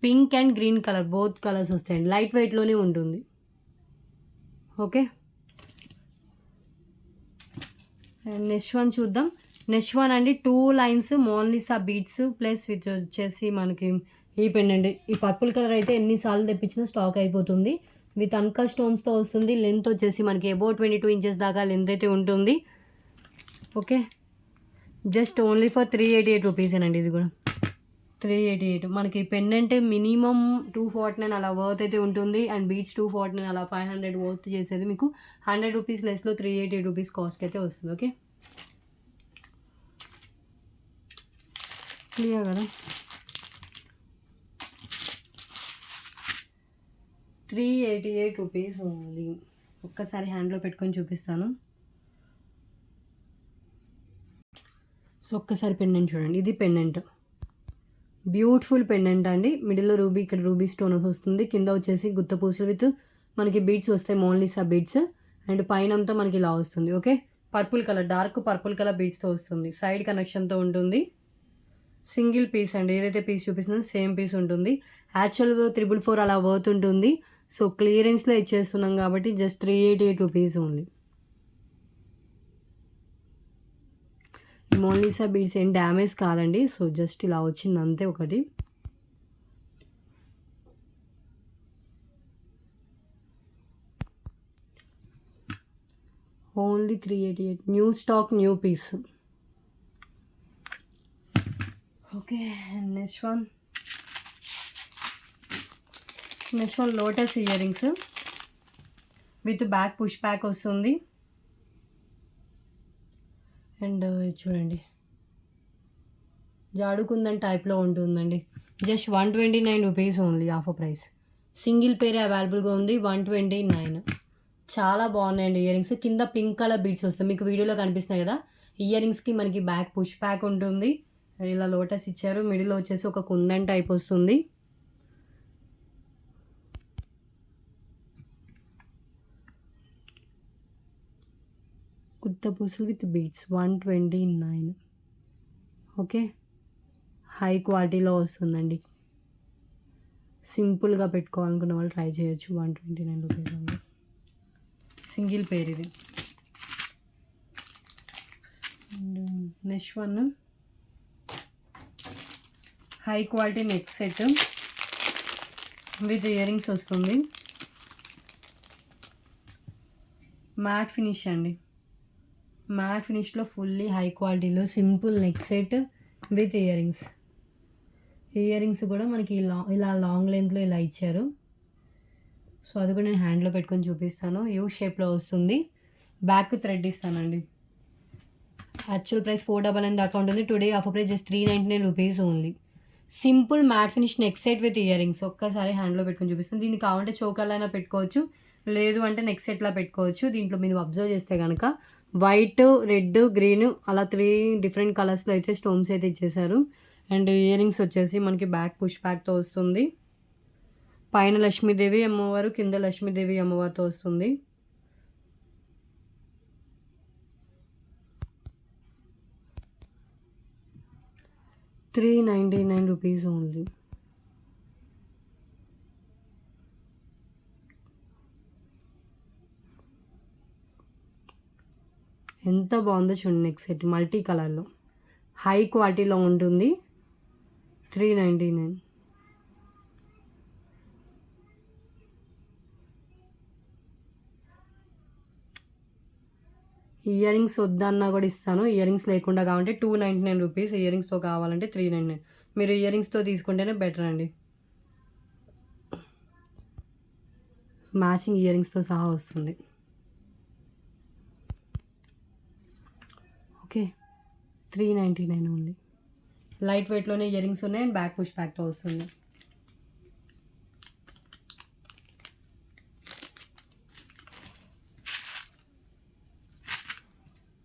pink and green colour both colours వస్తాయండి. లైట్ వెయిట్లోనే ఉంటుంది. ఓకే. అండ్ నెక్స్ట్ వన్ చూద్దాం. నెక్స్ట్ వన్ అండి, 2 lines Mona Lisa beads plus with వచ్చేసి మనకి ఈ పెండెంట్ ఈ పర్పుల్ కలర్ అయితే ఎన్నిసార్లు తెప్పించినా స్టాక్ అయిపోతుంది. విత్ అన్కా స్టోన్స్తో వస్తుంది. లెంత్ వచ్చేసి మనకి అబౌట్ 22 ఇంచెస్ దాకా లెంత్ అయితే ఉంటుంది. Okay, just only for 388 రూపీసేనండి. ఇది కూడా 388. మనకి పెండెంట్ మినిమం 249 అలా వర్త్ అయితే ఉంటుంది. అండ్ బీట్స్ 249 అలా 500 వర్త్ చేసేది మీకు 100 రూపీస్ లెస్లో 388 రూపీస్ కాస్ట్ అయితే వస్తుంది. ఓకే, క్లియర్ కదా. 388 రూపీస్ ఓన్లీ. ఒక్కసారి హ్యాండ్లో పెట్టుకొని చూపిస్తాను. సో ఒక్కసారి పెండెంట్ చూడండి. ఇది పెండెంట్, బ్యూటిఫుల్ పెండెంట్ అండి. మిడిల్లో రూబీ, ఇక్కడ రూబీ స్టోన్ వస్తుంది. కింద వచ్చేసి గుత్త పూసలు విత్ మనకి బీడ్స్ వస్తాయి, మోనాలిసా బీడ్స్. అండ్ పైన అంతా మనకి ఇలా వస్తుంది. Okay, purple colour, dark purple colour బీడ్స్తో వస్తుంది. సైడ్ కనెక్షన్తో ఉంటుంది. సింగిల్ పీస్ అండి. ఏదైతే పీస్ చూపిస్తుందో సేమ్ పీస్ ఉంటుంది. యాక్చువల్ 444 అలా వర్త్ ఉంటుంది. సో క్లియరెన్స్లో ఇచ్చేస్తున్నాం కాబట్టి just 388 rupees only. Mona Lisa beads ఏం డ్యామేజ్ కాదండి. సో జస్ట్ ఇలా వచ్చింది అంతే ఒకటి. Only 388. New stock, new piece. Okay, next one lotus ear rings with back push back వస్తుంది. అండ్ చూడండి, జాడుకుందని టైప్లో ఉంటుందండి. Just 129 rupees only, offer price. Single పేర్ అవైలబుల్గా ఉంది, 129. చాలా బాగున్నాయండి ఇయర్ రింగ్స్. కింద పింక్ కలర్ బీడ్స్ వస్తాయి, మీకు వీడియోలో కనిపిస్తున్నాయి కదా. ఇయర్ రింగ్స్కి మనకి బ్యాక్ పుష్ బ్యాక్ ఉంటుంది. ఇలా లోటస్ ఇచ్చారు. మిడిల్లో వచ్చేసి ఒక కుందన్ టైప్ వస్తుంది. గుత్త పూసలు విత్ బీడ్స్ 129. ఓకే, హై క్వాలిటీలో వస్తుందండి. సింపుల్గా పెట్టుకోవాలనుకున్న వాళ్ళు ట్రై చేయొచ్చు. 129 రూపీస్ అండి. సింగిల్ పేర్ ఇది. And next one high quality neck set with ear rings వస్తుంది. మ్యాట్ ఫినిష్ అండి. మ్యాట్ ఫినిష్లో ఫుల్లీ హై క్వాలిటీలో simple neck set with ear rings. Ear rings కూడా మనకి ఇలా లాంగ్ లెంత్లో ఇలా ఇచ్చారు. సో అది కూడా నేను హ్యాండ్లో పెట్టుకొని చూపిస్తాను. యూ షేప్లో వస్తుంది. బ్యాక్ థ్రెడ్ ఇస్తానండి. యాక్చువల్ ప్రైస్ 499 దాకా ఉంటుంది. Today offer price just 399 rupees only. Simple matte finish neck set with ear rings. ఒక్కసారి హ్యాండ్లో పెట్టుకొని చూపిస్తాను. దీన్ని కావాలంటే చోకర్లో అయినా పెట్టుకోవచ్చు, లేదు అంటే నెక్ సెట్లా పెట్టుకోవచ్చు. దీంట్లో మీరు అబ్జర్వ్ చేస్తే కనుక వైట్, రెడ్, గ్రీన్ అలా 3 డిఫరెంట్ కలర్స్లో అయితే స్టోన్స్ అయితే ఇచ్చేసారు. అండ్ ఇయర్ రింగ్స్ వచ్చేసి మనకి బ్యాక్ పుష్ బ్యాక్తో వస్తుంది. పైన లక్ష్మీదేవి అమ్మవారు, కింద లక్ష్మీదేవి అమ్మవారితో వస్తుంది. ₹399 ఓన్లీ. ఎంత బాగుందో చూడండి. నెక్ సెట్ మల్టీ కలర్లో హై క్వాలిటీలో ఉంటుంది. 399. ఇయర్ రింగ్స్ వద్దన్నా కూడా ఇస్తాను. ఇయర్ రింగ్స్ లేకుండా కావాలంటే 299 రూపీస్. ఇయర్ రింగ్స్తో కావాలంటే 399. మీరు ఇయర్ రింగ్స్తో తీసుకుంటేనే బెటర్ అండి. మ్యాచింగ్ ఇయర్ రింగ్స్తో సహా వస్తుంది. Okay, 399 only. లైట్ వెయిట్లోనే ఇయర్ రింగ్స్ ఉన్నాయి అండ్ బ్యాక్ పుష్ బ్యాక్తో వస్తుంది.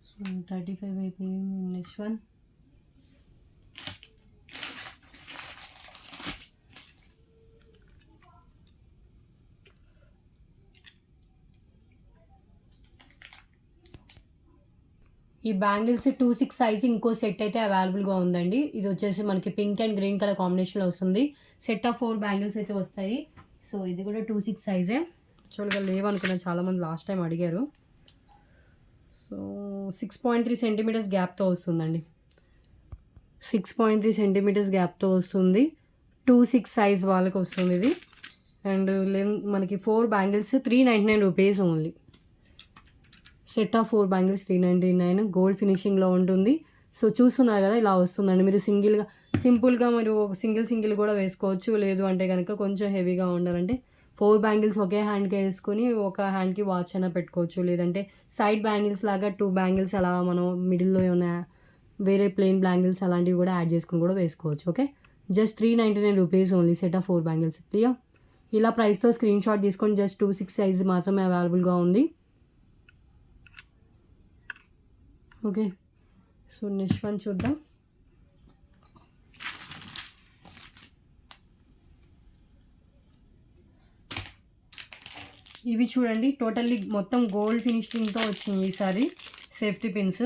సో 35 అయిపోయి. నెక్స్ట్ వన్ ఈ బ్యాంగిల్స్ 26 సైజ్ ఇంకో సెట్ అయితే అవైలబుల్గా ఉందండి. ఇది వచ్చేసి మనకి పింక్ అండ్ గ్రీన్ కలర్ కాంబినేషన్లో వస్తుంది. సెట్ ఆఫ్ 4 బ్యాంగిల్స్ అయితే వస్తాయి. సో ఇది కూడా 26 సైజే. యాక్చువల్గా లేవనుకున్నాను, చాలామంది లాస్ట్ టైం అడిగారు. సో 6.3 సెంటీమీటర్స్ గ్యాప్తో వస్తుందండి. 6.3 సెంటీమీటర్స్ గ్యాప్తో వస్తుంది. 2-6 సైజ్ వాళ్ళకి వస్తుంది ఇది. అండ్ మనకి 4 bangles 399 rupees only. Set of 4 bangles 399 gold ఫినిషింగ్లో ఉంటుంది. సో చూస్తున్నారు కదా ఇలా వస్తుందండి. మీరు సింపుల్గా మీరు సింగిల్ కూడా వేసుకోవచ్చు. లేదు అంటే కనుక కొంచెం హెవీగా ఉండాలంటే 4 బ్యాంగిల్స్ ఒకే హ్యాండ్కి వేసుకొని ఒక హ్యాండ్కి వాచ్ అయినా పెట్టుకోవచ్చు. లేదంటే సైడ్ బ్యాంగిల్స్ లాగా 2 బ్యాంగిల్స్ అలా మనం మిడిల్లో ఏమైనా వేరే ప్లెయిన్ బ్యాంగిల్స్ అలాంటివి కూడా యాడ్ చేసుకుని కూడా వేసుకోవచ్చు. Okay, just 399 rupees only set of 4 bangles. Clear? ఇలా ప్రైస్తో స్క్రీన్ షాట్ తీసుకొని జస్ట్ 2-6 సైజ్ మాత్రమే అవైలబుల్గా ఉంది. ఓకే, సో నెక్స్ట్ వన్ చూద్దాం. ఇవి చూడండి, టోటల్లీ మొత్తం గోల్డ్ ఫినిషింగ్తో వచ్చింది ఈసారి. సేఫ్టీ పిన్స్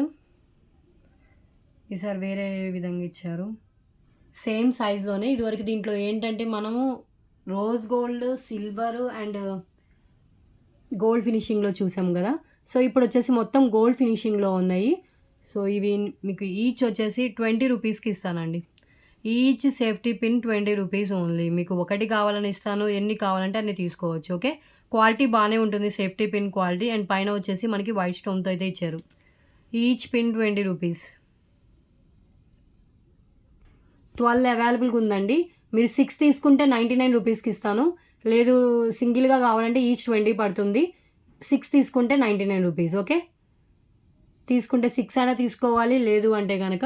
ఈసారి వేరే విధంగా ఇచ్చారు, సేమ్ సైజ్లోనే. ఇదివరకు దీంట్లో ఏంటంటే మనము rose gold, silver and gold ఫినిషింగ్లో చూసాం కదా. సో ఇప్పుడు వచ్చేసి మొత్తం గోల్డ్ ఫినిషింగ్లో ఉన్నాయి. సో ఇవి మీకు ఈచ్ వచ్చేసి 20 రూపీస్కి ఇస్తానండి. Each safety pin 20 rupees only. మీకు ఒకటి కావాలని ఇస్తాను, ఎన్ని కావాలంటే అన్ని తీసుకోవచ్చు. ఓకే, క్వాలిటీ బాగానే ఉంటుంది సేఫ్టీ పిన్ క్వాలిటీ. అండ్ పైన వచ్చేసి మనకి వైట్ స్టోన్తో అయితే ఇచ్చారు. Each pin 20 rupees. 12 అవైలబుల్గా ఉందండి. మీరు 6 తీసుకుంటే 99 రూపీస్కి ఇస్తాను. లేదు సింగిల్గా కావాలంటే ఈచ్ 20 పడుతుంది. 6 తీసుకుంటే 99 రూపీస్. ఓకే, తీసుకుంటే 6 అయినా తీసుకోవాలి. లేదు అంటే కనుక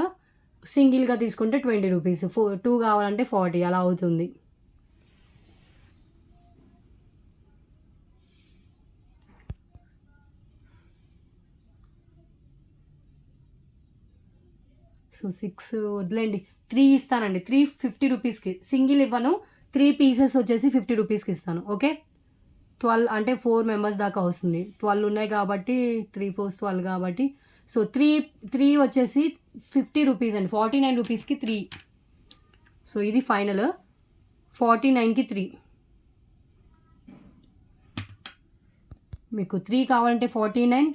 సింగిల్గా తీసుకుంటే 20 రూపీస్. 2 కావాలంటే 40 అలా అవుతుంది. సో 6 వదిలేండి, 3 ఇస్తానండి. 3 50 రూపీస్కి. సింగిల్ ఇవ్వను, 3 పీసెస్ వచ్చేసి 50 రూపీస్కి ఇస్తాను. ఓకే, 12 అంటే 4 మెంబర్స్ దాకా వస్తుంది. 12 ఉన్నాయి కాబట్టి 3 4 12 కాబట్టి. సో 3 వచ్చేసి 50 రూపీస్ అండి. 49 రూపీస్కి 3. సో ఇది ఫైనల్. 49కి 3. మీకు 3 కావాలంటే 49,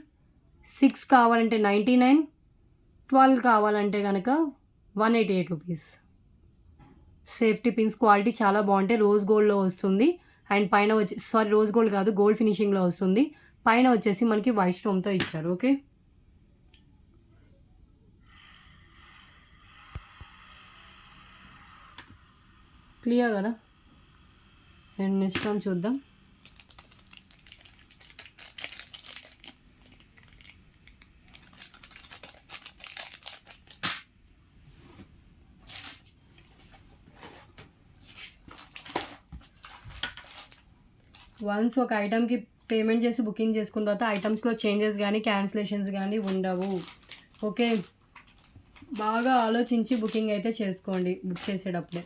6 కావాలంటే 99, 12 కావాలంటే కనుక 188 రూపీస్. సేఫ్టీ పిన్స్ క్వాలిటీ చాలా బాగుంటాయి. రోజ్ గోల్డ్లో వస్తుంది. అండ్ పైన రోజ్ గోల్డ్ కాదు, గోల్డ్ ఫినిషింగ్లో వస్తుంది. పైన వచ్చేసి మనకి వైట్ స్టోన్తో ఇచ్చారు. ఓకే, క్లియర్ కదా. అండ్ నెక్స్ట్ వన్ చూద్దాం. వన్స్ ఒక ఐటమ్కి పేమెంట్ చేసి బుకింగ్ చేసుకున్న తర్వాత ఐటమ్స్లో చేంజెస్ కానీ క్యాన్సిలేషన్స్ కానీ ఉండవు. ఓకే, బాగా ఆలోచించి బుకింగ్ అయితే చేసుకోండి బుక్ చేసేటప్పుడే.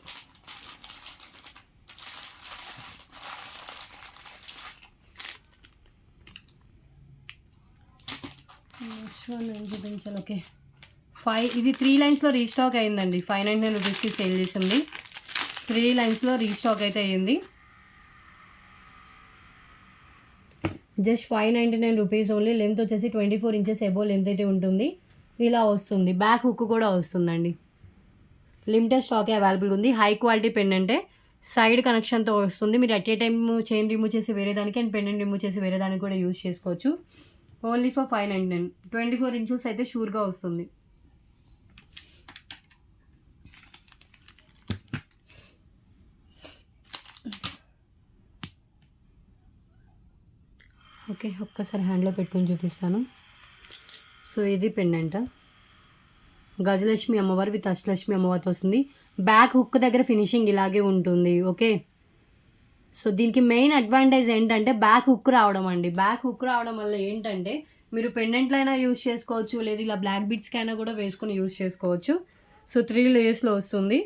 నెక్స్ట్ వన్ ఏం చూపించాలి. ఓకే, ఇది 3 లైన్స్లో రీస్టాక్ అయ్యిందండి. 599 రూపీస్కి సేల్ చేసింది. 3 లైన్స్లో రీస్టాక్ అయితే అయ్యింది. Just 599 rupees only. లెంత్ వచ్చేసి 24 ఇంచెస్ ఎబో లెంత్ అయితే ఉంటుంది. ఇలా వస్తుంది. బ్యాక్ హుక్ కూడా వస్తుందండి. లిమిటెడ్ స్టాకే అవైలబుల్ ఉంది. హై క్వాలిటీ పెండెంటే, సైడ్ కనెక్షన్తో వస్తుంది. మీరు at a time chain remove చేసి వేరే దానికి అండ్ పెండెంట్ రిమూవ్ చేసి వేరే దానికి కూడా యూజ్ చేసుకోవచ్చు. Only for 599. 24 ఇంచెస్ అయితే షూర్గా వస్తుంది. ఓకే, ఒక్కసారి హ్యాండ్లో పెట్టుకొని చూపిస్తాను. సో ఇది పెండెంట్, గజలక్ష్మి అమ్మవారు విత్ అష్టలక్ష్మి అమ్మవారితో వస్తుంది. బ్యాక్ హుక్ దగ్గర ఫినిషింగ్ ఇలాగే ఉంటుంది. ఓకే, సో దీనికి మెయిన్ అడ్వాంటేజ్ ఏంటంటే బ్యాక్ హుక్ రావడం అండి. బ్యాక్ హుక్ రావడం వల్ల ఏంటంటే మీరు పెండెంట్లో అయినా యూజ్ చేసుకోవచ్చు, లేదు ఇలా బ్లాక్ బీడ్స్కి అయినా కూడా వేసుకొని యూజ్ చేసుకోవచ్చు. సో 3 లేయర్స్లో వస్తుంది.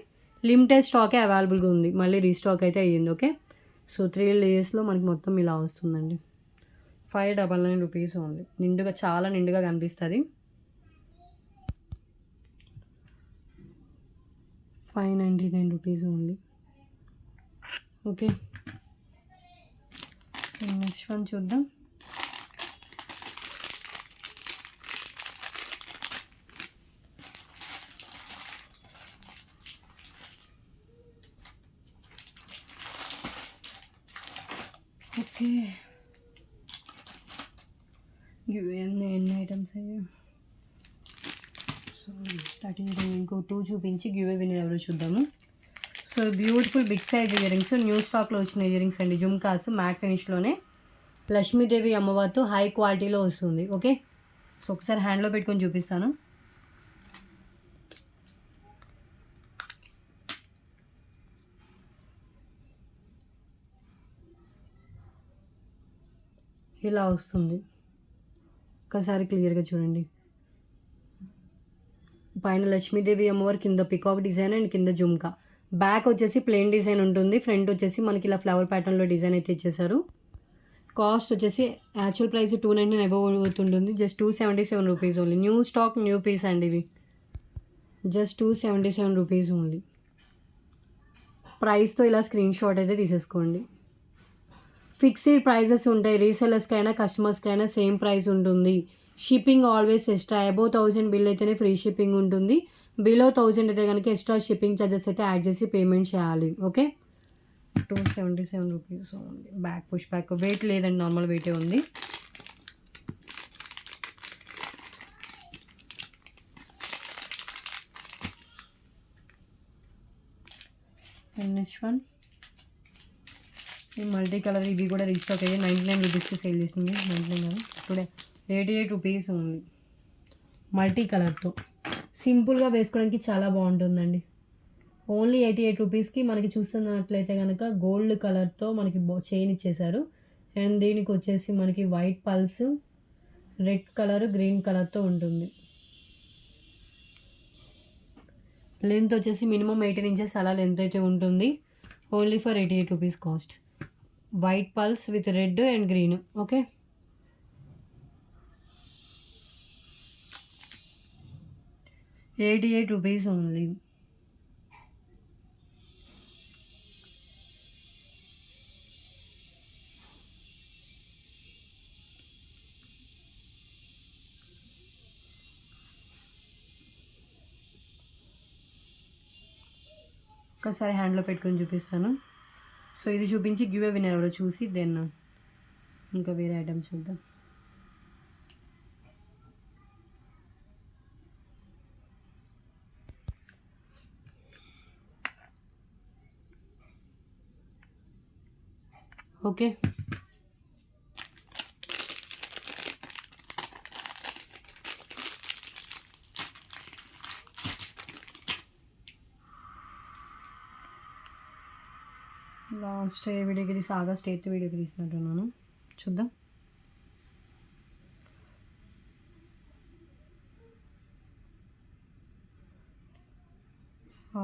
లిమిటెడ్ స్టాకే అవైలబుల్గా ఉంది. మళ్ళీ రీస్టాక్ అయితే అయ్యింది. ఓకే, సో 3 లేయర్స్లో మనకి మొత్తం ఇలా వస్తుందండి. 599 రూపీస్ ఓన్లీ. నిండుగా, చాలా నిండుగా కనిపిస్తుంది. 599 rupees only. Okay, next one చూద్దాం. ఓకే, గివ్ ఎన్ని ఐటమ్స్ అయ్యాయి. సో 30 ఇంకో 2 చూపించి గివ్ విన్నర్ ఎవరో చూద్దాము. So beautiful big size earrings, new స్టాక్లో వచ్చిన ఇయర్ రింగ్స్ అండి. జుమ్కాస్ మ్యాట్ ఫినిష్లోనే లక్ష్మీదేవి అమ్మవారితో హై క్వాలిటీలో వస్తుంది. ఓకే, సో ఒకసారి హ్యాండ్లో పెట్టుకొని చూపిస్తాను. ఇలా వస్తుంది, ఒకసారి క్లియర్గా చూడండి. పైన లక్ష్మీదేవి అమ్మవారి, కింద పికాక్ డిజైన్ అండ్ కింద జుమ్కా. బ్యాక్ వచ్చేసి ప్లెయిన్ డిజైన్ ఉంటుంది, ఫ్రంట్ వచ్చేసి మనకి ఇలా ఫ్లవర్ ప్యాటర్న్లో డిజైన్ అయితే ఇచ్చేసారు. కాస్ట్ వచ్చేసి యాక్చువల్ ప్రైస్ 299 అబవ్ అవుతుంటుంది, just 277 rupees only. New stock new piece అండి ఇవి, జస్ట్ 277 రూపీస్ ఓన్లీ. ప్రైస్తో ఇలా స్క్రీన్ షాట్ అయితే తీసేసుకోండి. ఫిక్స్డ్ ప్రైజెస్ ఉంటాయి, రీసెలర్స్కైనా కస్టమర్స్కైనా సేమ్ ప్రైస్ ఉంటుంది. Shipping always extra, above 1000 bill అయితేనే ఫ్రీ షిప్పింగ్ ఉంటుంది. బిలో 1000 అయితే కనుక ఎక్స్ట్రా షిప్పింగ్ ఛార్జెస్ అయితే యాడ్ చేసి పేమెంట్ చేయాలి. ఓకే, 277 రూపీస్ ఉంది. బ్యాక్ పుష్ బ్యాక్, వెయిట్ లేదండి, నార్మల్ వెయిటే ఉంది. నెక్స్ట్ వన్ ఈ మల్టీ కలర్, ఇవి కూడా రీస్టాక్ అయ్యాయి. 99 రూపీస్కి సేల్ చేసింది. 99 కదా, ఇప్పుడే 88 రూపీస్ ఉంది. మల్టీ కలర్తో సింపుల్గా వేసుకోవడానికి చాలా బాగుంటుందండి. ఓన్లీ 88 రూపీస్కి మనకి చూస్తున్నట్లయితే కనుక గోల్డ్ కలర్తో మనకి చైన్ ఇచ్చేసారు. అండ్ దీనికి వచ్చేసి మనకి white pulse, red colour, green కలర్తో ఉంటుంది. లెంత్ వచ్చేసి మినిమం 18 ఇంచెస్ అలా లెంత్ అయితే ఉంటుంది. Only for 88 rupees cost. White pulse with red and green. Okay, ₹88 only. ఒకసారి హ్యాండ్లో పెట్టుకొని చూపిస్తాను. సో ఇది చూపించి గివ్ అవే విన్నర్ ఎవరో చూసి దెన్ ఇంకా వేరే ఐటమ్స్ చూద్దాం. ఓకే, లాస్ట్ ఏ వీడియోకి తీసి ఆగస్ట్ 8th వీడియోకి తీసినట్టున్నాను, చూద్దాం.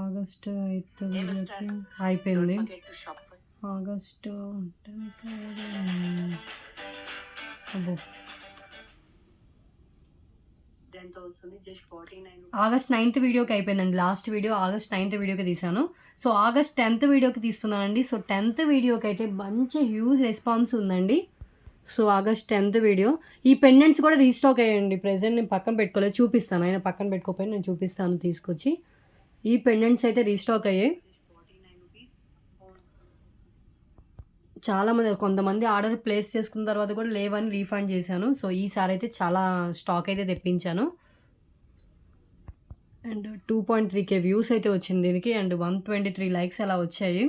ఆగస్ట్ 8th వీడియోకి అయిపోయింది. ఆగస్ట్ అబ్బో ఆగస్ట్ 9th వీడియోకి అయిపోయిందండి. లాస్ట్ వీడియో ఆగస్ట్ 9th వీడియోకి తీసాను. సో ఆగస్ట్ 10th వీడియోకి తీస్తున్నానండి. సో 10th వీడియోకి అయితే మంచి హ్యూజ్ రెస్పాన్స్ ఉందండి. So August 10th video. ఈ పెండెంట్స్ కూడా రీస్టాక్ అయ్యండి. ప్రెజెంట్ నేను పక్కన పెట్టుకోలేదు, చూపిస్తాను. ఆయన పక్కన పెట్టుకోపోయి నేను చూపిస్తాను తీసుకొచ్చి. ఈ పెండెంట్స్ అయితే రీస్టాక్ అయ్యాయి. చాలామంది, కొంతమంది ఆర్డర్ ప్లేస్ చేసుకున్న తర్వాత కూడా లేవని రీఫండ్ చేశాను. సో ఈసారి అయితే చాలా స్టాక్ అయితే తెప్పించాను. అండ్ 2.3K వ్యూస్ అయితే వచ్చింది దీనికి, అండ్ 123 లైక్స్ అలా వచ్చాయి.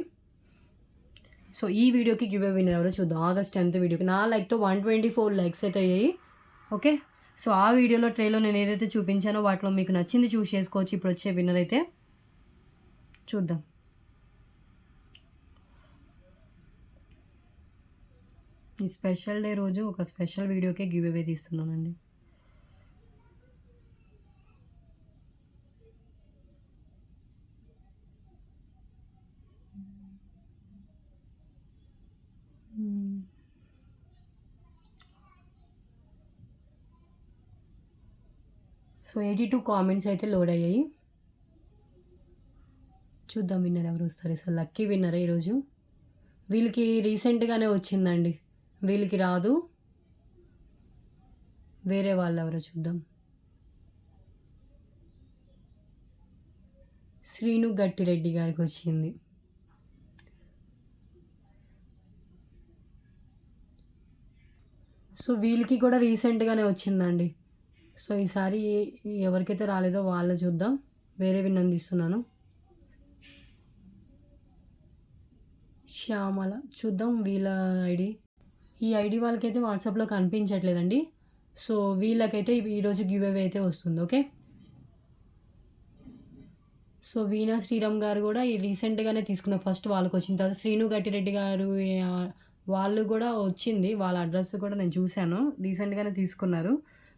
సో ఈ వీడియోకి గివ్ అవే విన్నర్ ఎవరో చూద్దాం. ఆగస్ట్ 10th వీడియోకి నా లైక్తో 124 లైక్స్ అయితే అయ్యాయి. ఓకే, సో ఆ వీడియోలో ట్రేలో నేను ఏదైతే చూపించానో వాటిలో మీకు నచ్చింది చూస్ చేసుకోవచ్చు. ఇప్పుడు వచ్చే విన్నర్ అయితే చూద్దాం. ఈ స్పెషల్ డే రోజు ఒక స్పెషల్ వీడియోకే గివ్ అవే తీస్తున్నానండి. సో 82 కామెంట్స్ అయితే లోడ్ అయ్యాయి. చూద్దాం విన్నర్ ఎవరు వస్తారు. అసలు లక్కీ విన్నరే ఈరోజు. వీళ్ళకి రీసెంట్గానే వచ్చిందండి, వీళ్ళకి రాదు. వేరే వాళ్ళు ఎవరో చూద్దాం. శ్రీను గట్టిరెడ్డి గారికి వచ్చింది. సో వీళ్ళకి కూడా రీసెంట్‌గానే వచ్చిందండి. సో ఈసారి ఎవరికైతే రాలేదో వాళ్ళు చూద్దాం. వేరే విన్నర్‌ని తీస్తున్నాను. శ్యామల చూద్దాం వీళ్ళ ఐడీ. ఈ ఐడీ వాళ్ళకైతే వాట్సాప్‌లో కనిపించట్లేదండి. సో వీళ్ళకైతే ఈరోజు గివ్ అవే అయితే వస్తుంది. ఓకే. సో వీణా శ్రీరామ్ గారు కూడా ఈ రీసెంట్‌గానే తీసుకున్న ఫస్ట్ వాళ్ళకొచ్చిన తర్వాత శ్రీను గట్టిరెడ్డి గారు వాళ్ళు కూడా వచ్చింది. వాళ్ళ అడ్రెస్ కూడా నేను చూసాను. రీసెంట్‌గానే తీసుకున్నారు.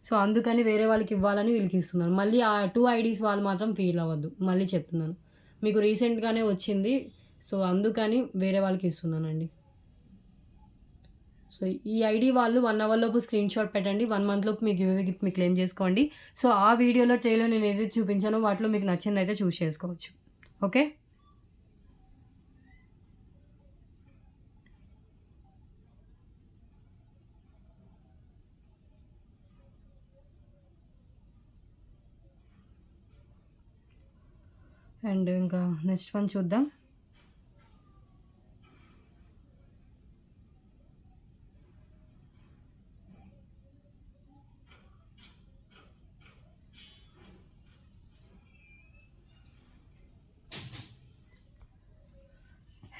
సో అందుకని వేరే వాళ్ళకి ఇవ్వాలని వీళ్ళకి ఇస్తున్నాను. మళ్ళీ ఆ 2 ఐడీస్ వాళ్ళు మాత్రం ఫీల్ అవ్వద్దు. మళ్ళీ చెప్తున్నాను. మీకు రీసెంట్‌గానే వచ్చింది. సో అందుకని వేరే వాళ్ళకి ఇస్తున్నానండి. సో ఈ ఐడీ వాళ్ళు 1 అవర్ లోపు స్క్రీన్‌షాట్ పెట్టండి. 1 మంత్ లోపు మీ గివ్ అవే గిఫ్ట్ మీరు క్లెయిమ్ చేసుకోండి. సో ఆ వీడియోలో ట్రైలో నేను ఏదైతే చూపించానో వాటిలో మీకు నచ్చిందైతే చూస్ చేసుకోవచ్చు. ఓకే. అండ్ ఇంకా నెక్స్ట్ వన్ చూద్దాం.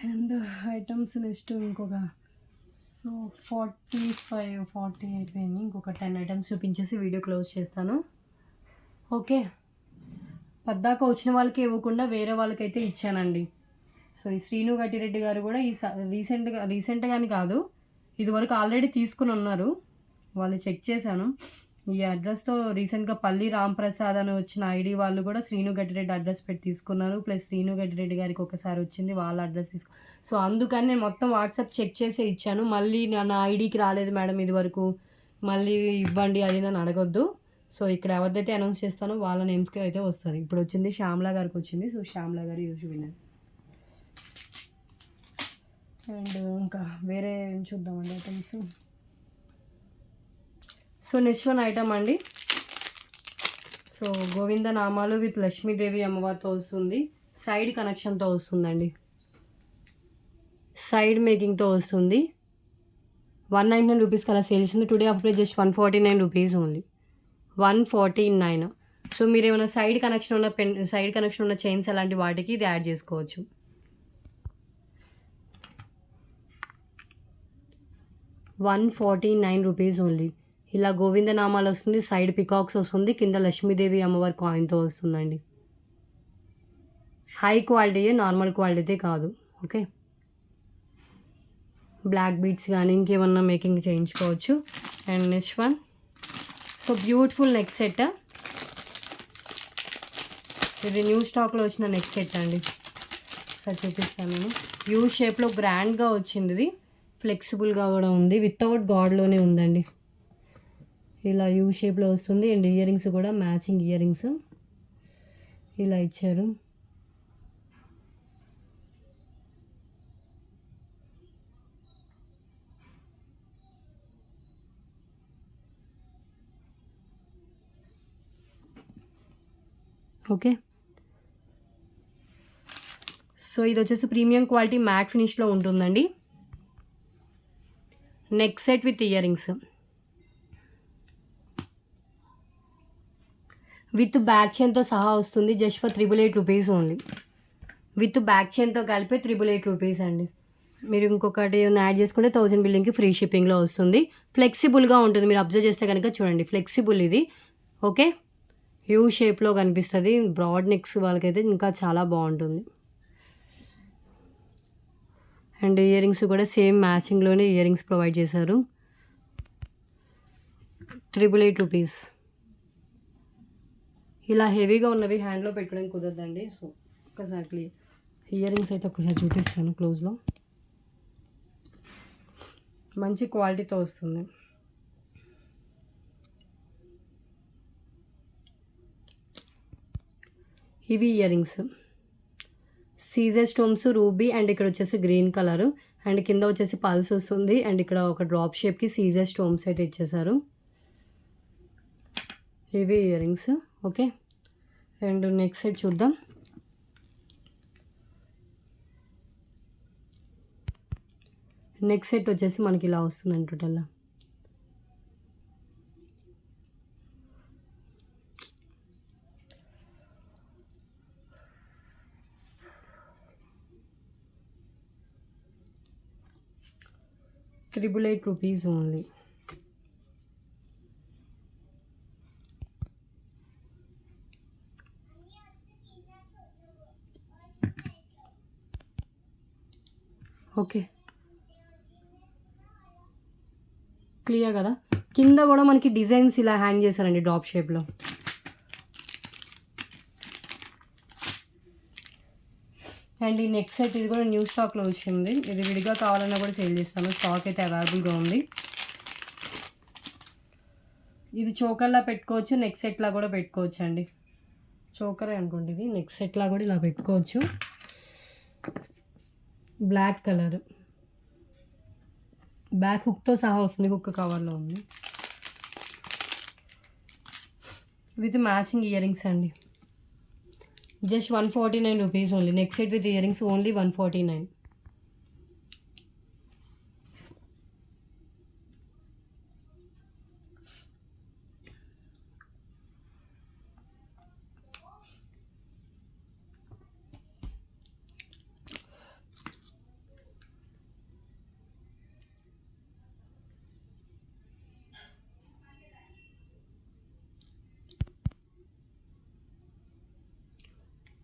అండ్ ఐటమ్స్ నెక్స్ట్ ఇంకొక సో 40 అయిపోయినాయి. ఇంకొక 10 ఐటమ్స్ చూపించేసి వీడియో క్లోజ్ చేస్తాను. ఓకే. పద్దాక వచ్చిన వాళ్ళకి ఇవ్వకుండా వేరే వాళ్ళకైతే ఇచ్చానండి. సో ఈ శ్రీను గట్టిరెడ్డి గారు కూడా రీసెంట్‌గాని కాదు, ఇదివరకు ఆల్రెడీ తీసుకుని ఉన్నారు. వాళ్ళు చెక్ చేశాను. ఈ అడ్రస్‌తో రీసెంట్‌గా పల్లి రాంప్రసాద్ అని వచ్చిన ఐడీ వాళ్ళు కూడా శ్రీను గట్టిరెడ్డి అడ్రస్ పెట్టి తీసుకున్నారు. ప్లస్ శ్రీను గట్టిరెడ్డి గారికి ఒకసారి వచ్చింది. వాళ్ళ అడ్రస్ సో అందుకని నేను మొత్తం వాట్సాప్ చెక్ చేసే ఇచ్చాను. మళ్ళీ నా ఐడీకి రాలేదు మేడం ఇదివరకు, మళ్ళీ ఇవ్వండి అది నన్ను అడగొద్దు. సో ఇక్కడ ఎవరిదైతే అనౌన్స్ చేస్తానో వాళ్ళ నేమ్స్‌కి అయితే వస్తుంది. ఇప్పుడు వచ్చింది శ్యామల గారికి వచ్చింది. సో శ్యామల గారు ఈరోజు విన్నర్. అండ్ ఇంకా వేరే చూద్దామండి items. So next one item అండి. సో గోవింద నామాలు విత్ లక్ష్మీదేవి అమ్మవారితో వస్తుంది. సైడ్ కనెక్షన్తో వస్తుందండి. సైడ్ మేకింగ్తో వస్తుంది. 199 రూపీస్కి అలా సేల్ చేస్తుంది. Today offer just 149 rupees only. 149. So మీరు ఏమైనా సైడ్ కనెక్షన్ ఉన్న చైన్స్ అలాంటి వాటికి ఇది యాడ్ చేసుకోవచ్చు. 149 రూపీస్ ఓన్లీ. ఇలా గోవింద నామాలు వస్తుంది. సైడ్ పికాక్స్ వస్తుంది. కింద లక్ష్మీదేవి అమ్మవారి కాయిన్తో వస్తుందండి. హై క్వాలిటీయే, నార్మల్ క్వాలిటీ కాదు. ఓకే. బ్లాక్ బీడ్స్ కానీ ఇంకేమన్నా మేకింగ్ చేయించుకోవచ్చు. And next one so beautiful neck set. ఇది న్యూ స్టాక్లో వచ్చిన నెక్ సెట్ అండి. సో చూపిస్తాను నేను. యూ షేప్లో గ్రాండ్గా వచ్చింది. ఇది ఫ్లెక్సిబుల్గా కూడా ఉంది. వితౌట్ గాడ్లోనే ఉందండి. ఇలా యూ షేప్లో వస్తుంది. అండ్ ఇయర్ రింగ్స్ కూడా మ్యాచింగ్ ఇయర్ రింగ్స్ ఇలా ఇచ్చారు. ఓకే. సో ఇది వచ్చేసి ప్రీమియం క్వాలిటీ మ్యాట్ ఫినిష్లో ఉంటుందండి. Neck set with ear rings with back చైన్తో సహా వస్తుంది. Just for 888 rupees only. With back చైన్తో కలిపి 888 రూపీస్ అండి. మీరు ఇంకొకటి యాడ్ చేసుకుంటే 1000 బిల్లింగ్కి ఫ్రీ షిప్పింగ్లో వస్తుంది. ఫ్లెక్సిబుల్గా ఉంటుంది. మీరు అబ్జర్వ్ చేస్తే కనుక చూడండి, ఫ్లెక్సిబుల్ ఇది. ఓకే. యూ షేప్లో కనిపిస్తుంది. బ్రాడ్ నెక్స్ వాళ్ళకైతే ఇంకా చాలా బాగుంటుంది. అండ్ ఇయర్ రింగ్స్ కూడా సేమ్ మ్యాచింగ్లోనే ఇయర్ రింగ్స్ ప్రొవైడ్ చేశారు. 888 రూపీస్. ఇలా హెవీగా ఉన్నవి హ్యాండ్లో పెట్టుకోవడానికి కుదరదండి. సో ఒకసారి ఇయర్ రింగ్స్ అయితే ఒకసారి చూపిస్తాను క్లోజ్లో. మంచి క్వాలిటీతో వస్తుంది. ఇవి ఇయర్ రింగ్స్ సీజర్ స్టోన్స్ రూబీ అండ్ ఇక్కడ వచ్చేసి గ్రీన్ కలరు అండ్ కింద వచ్చేసి పల్స్ వస్తుంది. అండ్ ఇక్కడ ఒక డ్రాప్ షేప్కి సీజర్ స్టోన్స్ అయితే ఇచ్చేసారు. ఇవి earrings. Okay. And next side చూద్దాం. నెక్స్ట్ సెట్ వచ్చేసి మనకి ఇలా వస్తుందండి. టోటల్గా 888 rupees ఓన్లీ. ఓకే, క్లియర్ కదా. కింద కూడా మనకి డిజైన్స్ ఇలా హ్యాంగ్ చేశారండి డ్రాప్ షేప్లో. అండ్ ఈ నెక్ సెట్ ఇది కూడా న్యూ స్టాక్లో వచ్చింది. ఇది విడిగా కావాలన్నా కూడా సేల్ చేస్తాను, స్టాక్ అయితే అవైలబుల్గా ఉంది. ఇది చోకర్లా పెట్టుకోవచ్చు, నెక్ సెట్లా కూడా పెట్టుకోవచ్చు అండి. చోకరే అనుకోండి, ఇది నెక్ సెట్లా కూడా ఇలా పెట్టుకోవచ్చు. బ్లాక్ కలర్, బ్యాక్ హుక్తో సహా వస్తుంది, హుక్ కవర్లో ఉంది. విత్ మ్యాచింగ్ ఇయర్ రింగ్స్ అండి. Just 149 rupees only. Neck set with ear rings only 149.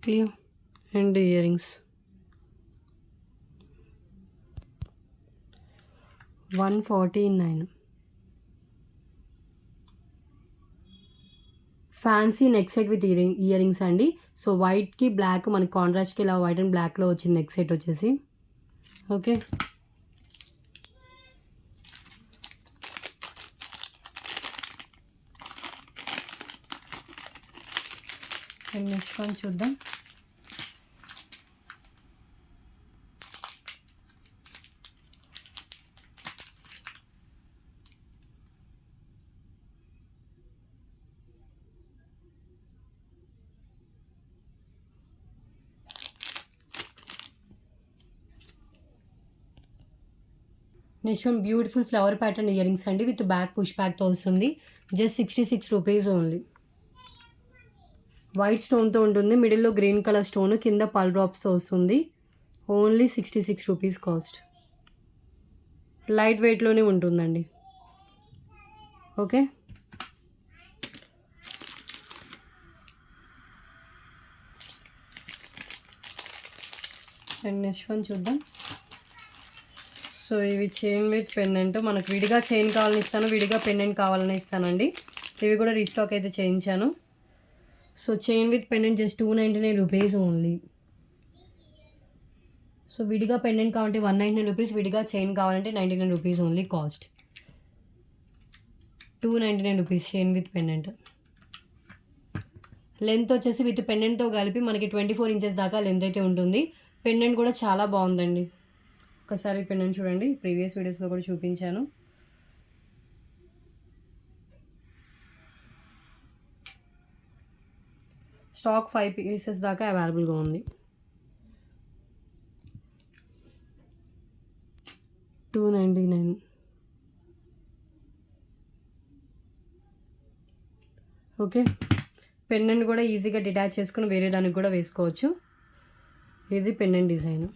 Clear. And ear rings 149. Fancy neck set with ear rings అండి. సో వైట్కి బ్లాక్ మనకి కాంట్రాస్ట్కి ఇలా వైట్ అండ్ బ్లాక్లో వచ్చింది నెక్ సెట్ వచ్చేసి. ఓకే, నెక్స్ట్ వన్ చూద్దాం. Next one beautiful flower pattern ear rings అండి, విత్ బ్యాక్ పుష్ బ్యాక్తో వస్తుంది. Just 66 rupees only. వైట్ స్టోన్తో ఉంటుంది, మిడిల్లో గ్రీన్ కలర్ స్టోన్, కింద పల్ డ్రాప్స్తో వస్తుంది. Only 66 rupees cost. లైట్ వెయిట్లోనే ఉంటుందండి. ఓకే, అండ్ నెక్స్ట్ వన్ చూద్దాం. సో ఇవి చైన్ విత్ పెండెంట్. మనకు విడిగా చైన్ కావాలని ఇస్తాను, విడిగా పెండెంట్ కావాలని ఇస్తానండి. ఇవి కూడా రీస్టాక్ అయితే చేయించాను. So chain with pendant just 299 rupees only. So విడిగా పెండెంట్ కావాలంటే 199 rupees, విడిగా చైన్ కావాలంటే 99 rupees only cost. 299 rupees chain with pendant. Length వచ్చేసి విత్ పెండెంట్తో కలిపి మనకి 24 inches దాకా లెంత్ అయితే ఉంటుంది. పెండెంట్ కూడా చాలా బాగుందండి. ఒకసారి పెండెంట్ చూడండి, ప్రీవియస్ వీడియోస్లో కూడా చూపించాను. స్టాక్ 5 pieces దాకా అవైలబుల్గా ఉంది. 299. ఓకే, పెండెంట్ కూడా ఈజీగా డిటాచ్ చేసుకుని వేరే దానికి కూడా వేసుకోవచ్చు. ఇది పెండెంట్ డిజైన్.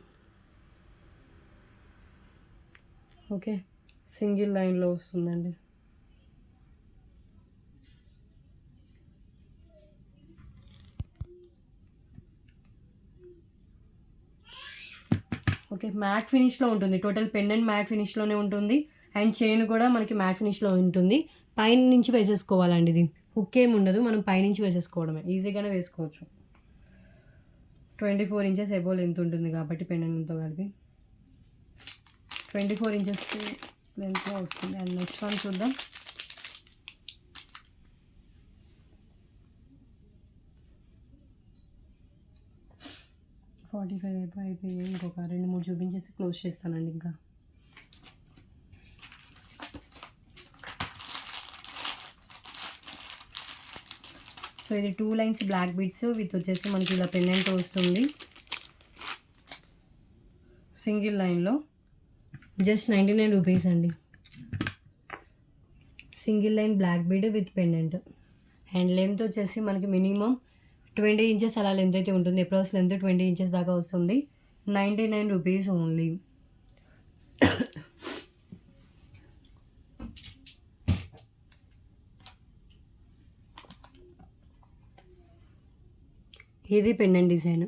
ఓకే, సింగిల్ లైన్లో వస్తుందండి. ఓకే, మ్యాట్ ఫినిష్లో ఉంటుంది. టోటల్ పెండెంట్ మ్యాట్ ఫినిష్లోనే ఉంటుంది. అండ్ చైన్ కూడా మనకి మ్యాట్ ఫినిష్లో ఉంటుంది. పైన నుంచి వేసేసుకోవాలండి. ఇది హుక్ ఏమి ఉండదు, మనం పైనుంచి వేసేసుకోవడమే, ఈజీగానే వేసుకోవచ్చు. 24 inches ఎబో లెంత్ ఉంటుంది కాబట్టి పెండెంట్తో కలిపి 24 inches లెంత్లో వస్తుంది. అండ్ నెక్స్ట్ వన్ చూద్దాం. అయిపోయి ఇంకొక 2-3 చూపించేసి క్లోజ్ చేస్తానండి. ఇంకా సో ఇది 2 lines బ్లాక్ బీడ్స్ విత్ వచ్చేసి మనకి ఇలా పెండెంట్ వస్తుంది. సింగిల్ లైన్లో జస్ట్ 99 rupees అండి. Single line black bead with pendant. And length వచ్చేసి మనకి మినిమం 20 inches అలా లెంత్ అయితే ఉంటుంది. అప్రాక్స్ లెంత్ 20 inches దాకా వస్తుంది. 99 rupees ఓన్లీ. ఇది పెండెంట్ డిజైన్.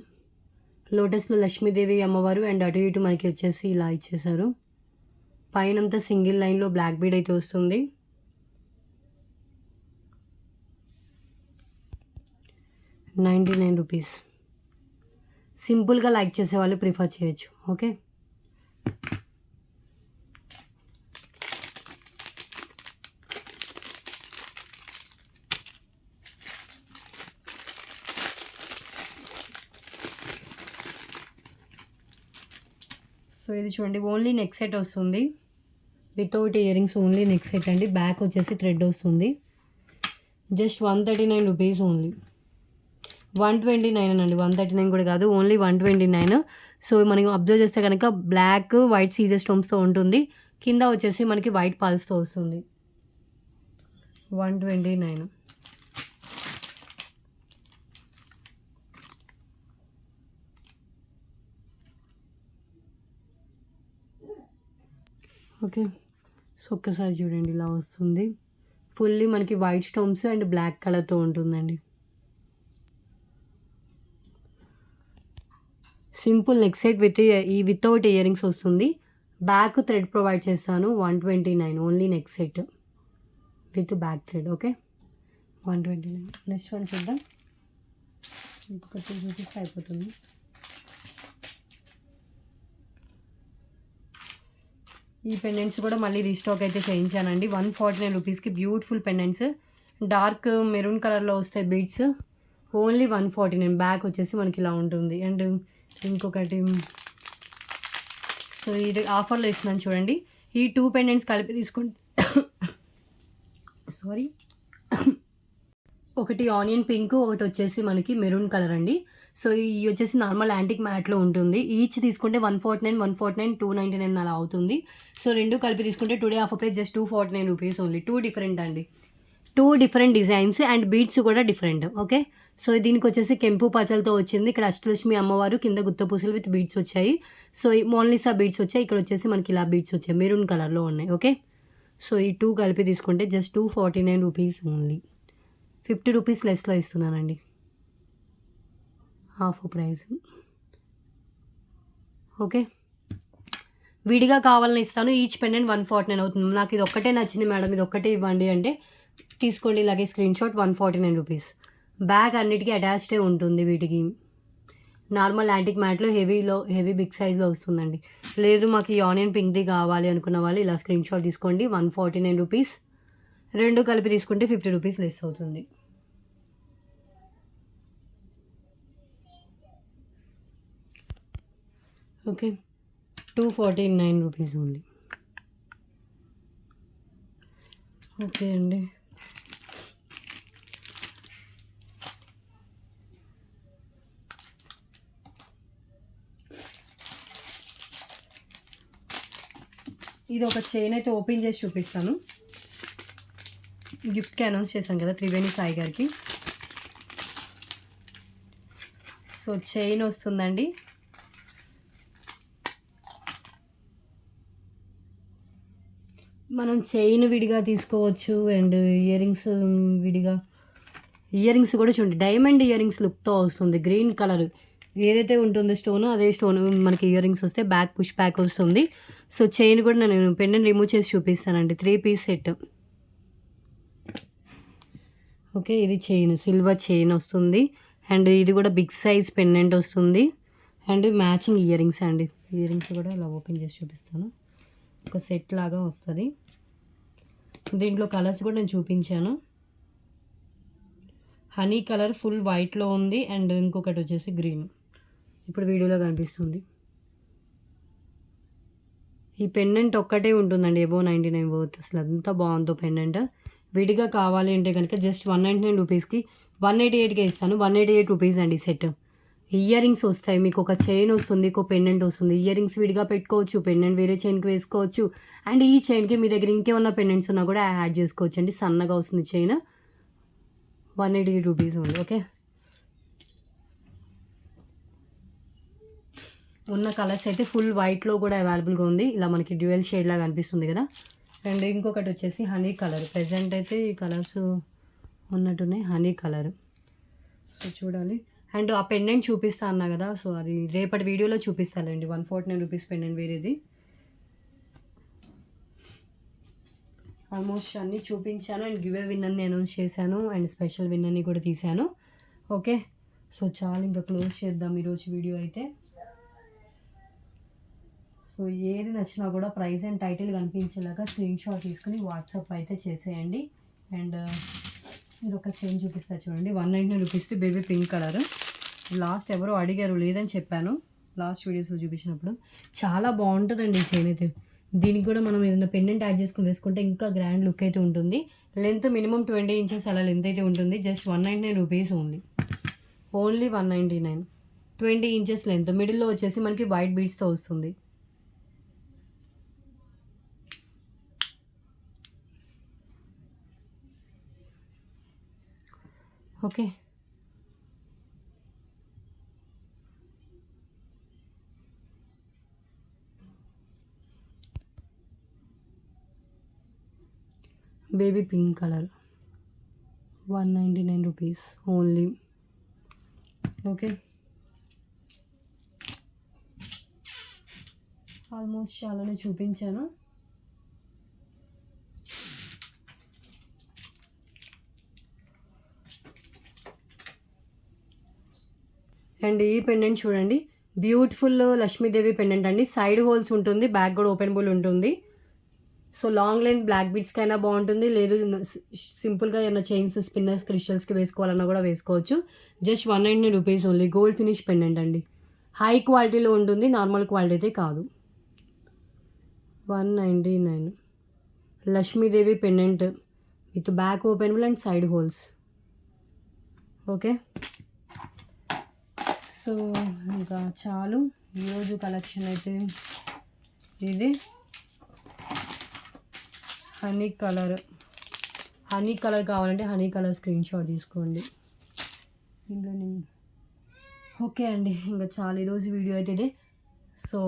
లోటస్లో లక్ష్మీదేవి అమ్మవారు అండ్ అటు ఇటు మనకి వచ్చేసి ఇలా ఇచ్చేసారు. పైనంతా సింగిల్ లైన్లో బ్లాక్ బీడ్ అయితే వస్తుంది. ₹99. సింపుల్గా లైక్ చేసే వాళ్ళు ప్రిఫర్ చేయొచ్చు. ఓకే, సో ఇది చూడండి, ఓన్లీ నెక్ సెట్ వస్తుంది without earrings. Only neck set అండి. బ్యాక్ వచ్చేసి థ్రెడ్ వస్తుంది. Just ₹139 only. 129 అండి, 139 కూడా కాదు, ఓన్లీ 129. సో మనం అబ్జర్వ్ చేస్తే కనుక బ్లాక్ వైట్ సీజర్ స్టోన్స్తో ఉంటుంది. కింద వచ్చేసి మనకి వైట్ పల్స్తో వస్తుంది. 129. ఓకే, సో ఒక్కసారి చూడండి, ఇలా వస్తుంది. ఫుల్లీ మనకి వైట్ స్టోన్స్ అండ్ బ్లాక్ కలర్తో ఉంటుందండి. Simple neck set without earrings వస్తుంది. బ్యాక్ థ్రెడ్ ప్రొవైడ్ చేస్తాను. 129 only neck set with back thread. Okay, 129. Next one చూద్దాం. ఇంకొకటి చూపిస్తే అయిపోతుంది. ఈ పెండెంట్స్ కూడా మళ్ళీ రీస్టాక్ అయితే చేయించానండి. ₹149కి బ్యూటిఫుల్ పెండెంట్స్. డార్క్ మెరూన్ కలర్లో వస్తాయి బీడ్స్. ఓన్లీ 149. బ్యాక్ వచ్చేసి మనకి ఇలా ఉంటుంది. అండ్ ఇంకొకటి, సో ఇది ఆఫర్లో ఇస్తున్నాను చూడండి. ఈ 2 పెండెంట్స్ కలిపి తీసుకుంటే సారీ, ఒకటి ఆనియన్ పింక్, ఒకటి వచ్చేసి మనకి మెరూన్ కలర్ అండి. సో ఇవి వచ్చేసి నార్మల్ యాంటిక్ మ్యాట్లో ఉంటుంది. ఈచ్ తీసుకుంటే 149, 149, $299 అలా అవుతుంది. సో రెండు కలిపి తీసుకుంటే today offer price just ₹249 only. 2 different అండి, 2 డిఫరెంట్ డిజైన్స్ అండ్ బీడ్స్ కూడా డిఫరెంట్. ఓకే, సో దీనికి వచ్చేసి కెంపు పచ్చలతో వచ్చింది. ఇక్కడ అష్టలక్ష్మి అమ్మవారు, కింద గుత్తపూసలు విత్ బీడ్స్ వచ్చాయి. సో మోనాలిసా బీడ్స్ వచ్చాయి. ఇక్కడ వచ్చేసి మనకి ఇలా బీడ్స్ వచ్చాయి, మెరూన్ కలర్లో ఉన్నాయి. ఓకే, సో ఈ 2 కలిపి తీసుకుంటే జస్ట్ ₹249 ఓన్లీ. ₹50 లెస్లో ఇస్తున్నానండి, హాఫ్ ప్రైస్. ఓకే, విడిగా కావాలని ఇస్తాను. ఈచ్ పెండెంట్ 149 అవుతుంది. నాకు ఇది ఒక్కటే నచ్చింది మేడం, ఇది ఒక్కటే ఇవ్వండి అంటే తీసుకోండి. ఇలాగే స్క్రీన్ షాట్. ₹149. బ్యాగ్ అన్నిటికీ అటాచ్డే ఉంటుంది. వీటికి నార్మల్ యాంటిక్ మ్యాట్లో హెవీ బిగ్ సైజ్లో వస్తుందండి. లేదు మాకు ఈ ఆనియన్ పింక్ది కావాలి అనుకున్న వాళ్ళు ఇలా స్క్రీన్ షాట్ తీసుకోండి. ₹149. రెండు కలిపి తీసుకుంటే ₹50 లెస్ అవుతుంది. Okay, ₹249 only. ఓకే అండి, ఇది ఒక చైన్ అయితే ఓపెన్ చేసి చూపిస్తాను. గిఫ్ట్కి అనౌన్స్ చేశాను కదా త్రివేణి సాయి గారికి. సో చైన్ వస్తుందండి. మనం చైన్ విడిగా తీసుకోవచ్చు అండ్ ఇయరింగ్స్ విడిగా. ఇయరింగ్స్ కూడా చూడండి, డైమండ్ ఇయరింగ్స్ లుక్తో వస్తుంది. గ్రీన్ కలర్ ఏదైతే ఉంటుందో స్టోన్, అదే స్టోన్ మనకి ఇయరింగ్స్ వస్తే బ్యాక్ పుష్ బ్యాక్ వస్తుంది. సో చైన్ కూడా నేను పెండెంట్ రిమూవ్ చేసి చూపిస్తానండి. 3 పీస్ సెట్. ఓకే, ఇది చైన్, సిల్వర్ చైన్ వస్తుంది. అండ్ ఇది కూడా బిగ్ సైజ్ పెండెంట్ వస్తుంది. అండ్ మ్యాచింగ్ ఇయరింగ్స్ అండి. ఇయరింగ్స్ కూడా ఇలా ఓపెన్ చేసి చూపిస్తాను. ఒక సెట్ లాగా వస్తుంది. దీంట్లో కలర్స్ కూడా నేను చూపించాను. హనీ కలర్ ఫుల్ వైట్లో ఉంది. అండ్ ఇంకొకటి వచ్చేసి గ్రీన్, ఇప్పుడు వీడియోలో కనిపిస్తుంది. ఈ పెండెంట్ ఒక్కటే ఉంటుందండి, అబోవ్ 99 వర్త్. అసలు అంతా బాగుందో పెండెంట్. విడిగా కావాలి అంటే కనుక జస్ట్ ₹199కి 188కే ఇస్తాను. ₹188 అండి సెట్. ఇయరింగ్స్ వస్తాయి, మీకు ఒక చైన్ వస్తుంది, ఒక పెండెంట్ వస్తుంది. ఇయరింగ్స్ విడిగా పెట్టుకోవచ్చు, పెండెంట్ వేరే చైన్కి వేసుకోవచ్చు. అండ్ ఈ చైన్కి మీ దగ్గర ఇంకేమన్నా పెండెంట్స్ ఉన్నా కూడా యాడ్ చేసుకోవచ్చు అండి. సన్నగా వస్తుంది చైన్. ₹188 ఉంది. ఓకే, ఉన్న కలర్స్ అయితే ఫుల్ వైట్లో కూడా అవైలబుల్గా ఉంది. ఇలా మనకి డ్యూయల్ షేడ్ లాగా అనిపిస్తుంది కదా. అండ్ ఇంకొకటి వచ్చేసి హనీ కలర్. ప్రజెంట్ అయితే ఈ కలర్స్ ఉన్నట్టున్నాయి. హనీ కలర్, సో చూడాలి. అండ్ ఆ పెండెంట్ చూపిస్తా అన్నా కదా, సో అది రేపటి వీడియోలో చూపిస్తానండి. 149 రూపీస్ పెండెంట్ వేరేది. ఆల్మోస్ట్ అన్నీ చూపించాను అండ్ గివ్ అవే విన్నర్ని అనౌన్స్ చేశాను అండ్ స్పెషల్ విన్నర్ని కూడా తీశాను. ఓకే, సో చాలు, ఇంకా క్లోజ్ చేద్దాం ఈరోజు వీడియో అయితే. సో ఏది నచ్చినా కూడా ప్రైస్ అండ్ టైటిల్ కనిపించేలాగా స్క్రీన్ షాట్ తీసుకుని వాట్సాప్ అయితే చేసేయండి. అండ్ ఇది ఒక చైన్ చూపిస్తా చూడండి, 199 రూపీస్ది బేబీ పింక్ కలర్. లాస్ట్ ఎవరో అడిగారు, లేదని చెప్పాను లాస్ట్ వీడియోస్లో చూపించినప్పుడు. చాలా బాగుంటుందండి ఈ చైన్ అయితే. దీనికి కూడా మనం ఏదైనా పెండెంట్ యాడ్ చేసుకుని వేసుకుంటే ఇంకా గ్రాండ్ లుక్ అయితే ఉంటుంది. లెంత్ మినిమం 20 ఇంచెస్ అలా లెంత్ అయితే ఉంటుంది. Just 199 rupees only 199. 20 inches length, మిడిల్లో వచ్చేసి మనకి వైట్ బీడ్స్తో వస్తుంది. Okay, baby pink colour 199 rupees only. Okay, almost చాలానే చూపించాను. అండ్ ఈ పెండెంట్ చూడండి, బ్యూటిఫుల్ లక్ష్మీదేవి పెండెంట్ అండి. సైడ్ హోల్స్ ఉంటుంది, బ్యాక్ కూడా ఓపెనబుల్ ఉంటుంది. సో లాంగ్ లెంత్ బ్లాక్ బీడ్స్కైనా బాగుంటుంది, లేదు సింపుల్గా ఏమైనా చైన్స్, స్పిన్నర్స్, క్రిస్టల్స్కి వేసుకోవాలన్నా కూడా వేసుకోవచ్చు. Just 199 rupees only. Gold finish pendant అండి, హై క్వాలిటీలో ఉంటుంది, నార్మల్ క్వాలిటీ అయితే కాదు. 199 Lakshmidevi pendant with back openable and side holes. Okay, so ఇంకా చాలు ఈరోజు కలెక్షన్ అయితే. ఇది హనీ కలర్ కావాలంటే హనీ కలర్ స్క్రీన్ షాట్ తీసుకోండి. ఓకే అండి, ఇంకా చాలు ఈరోజు వీడియో అయితే ఇదే. సో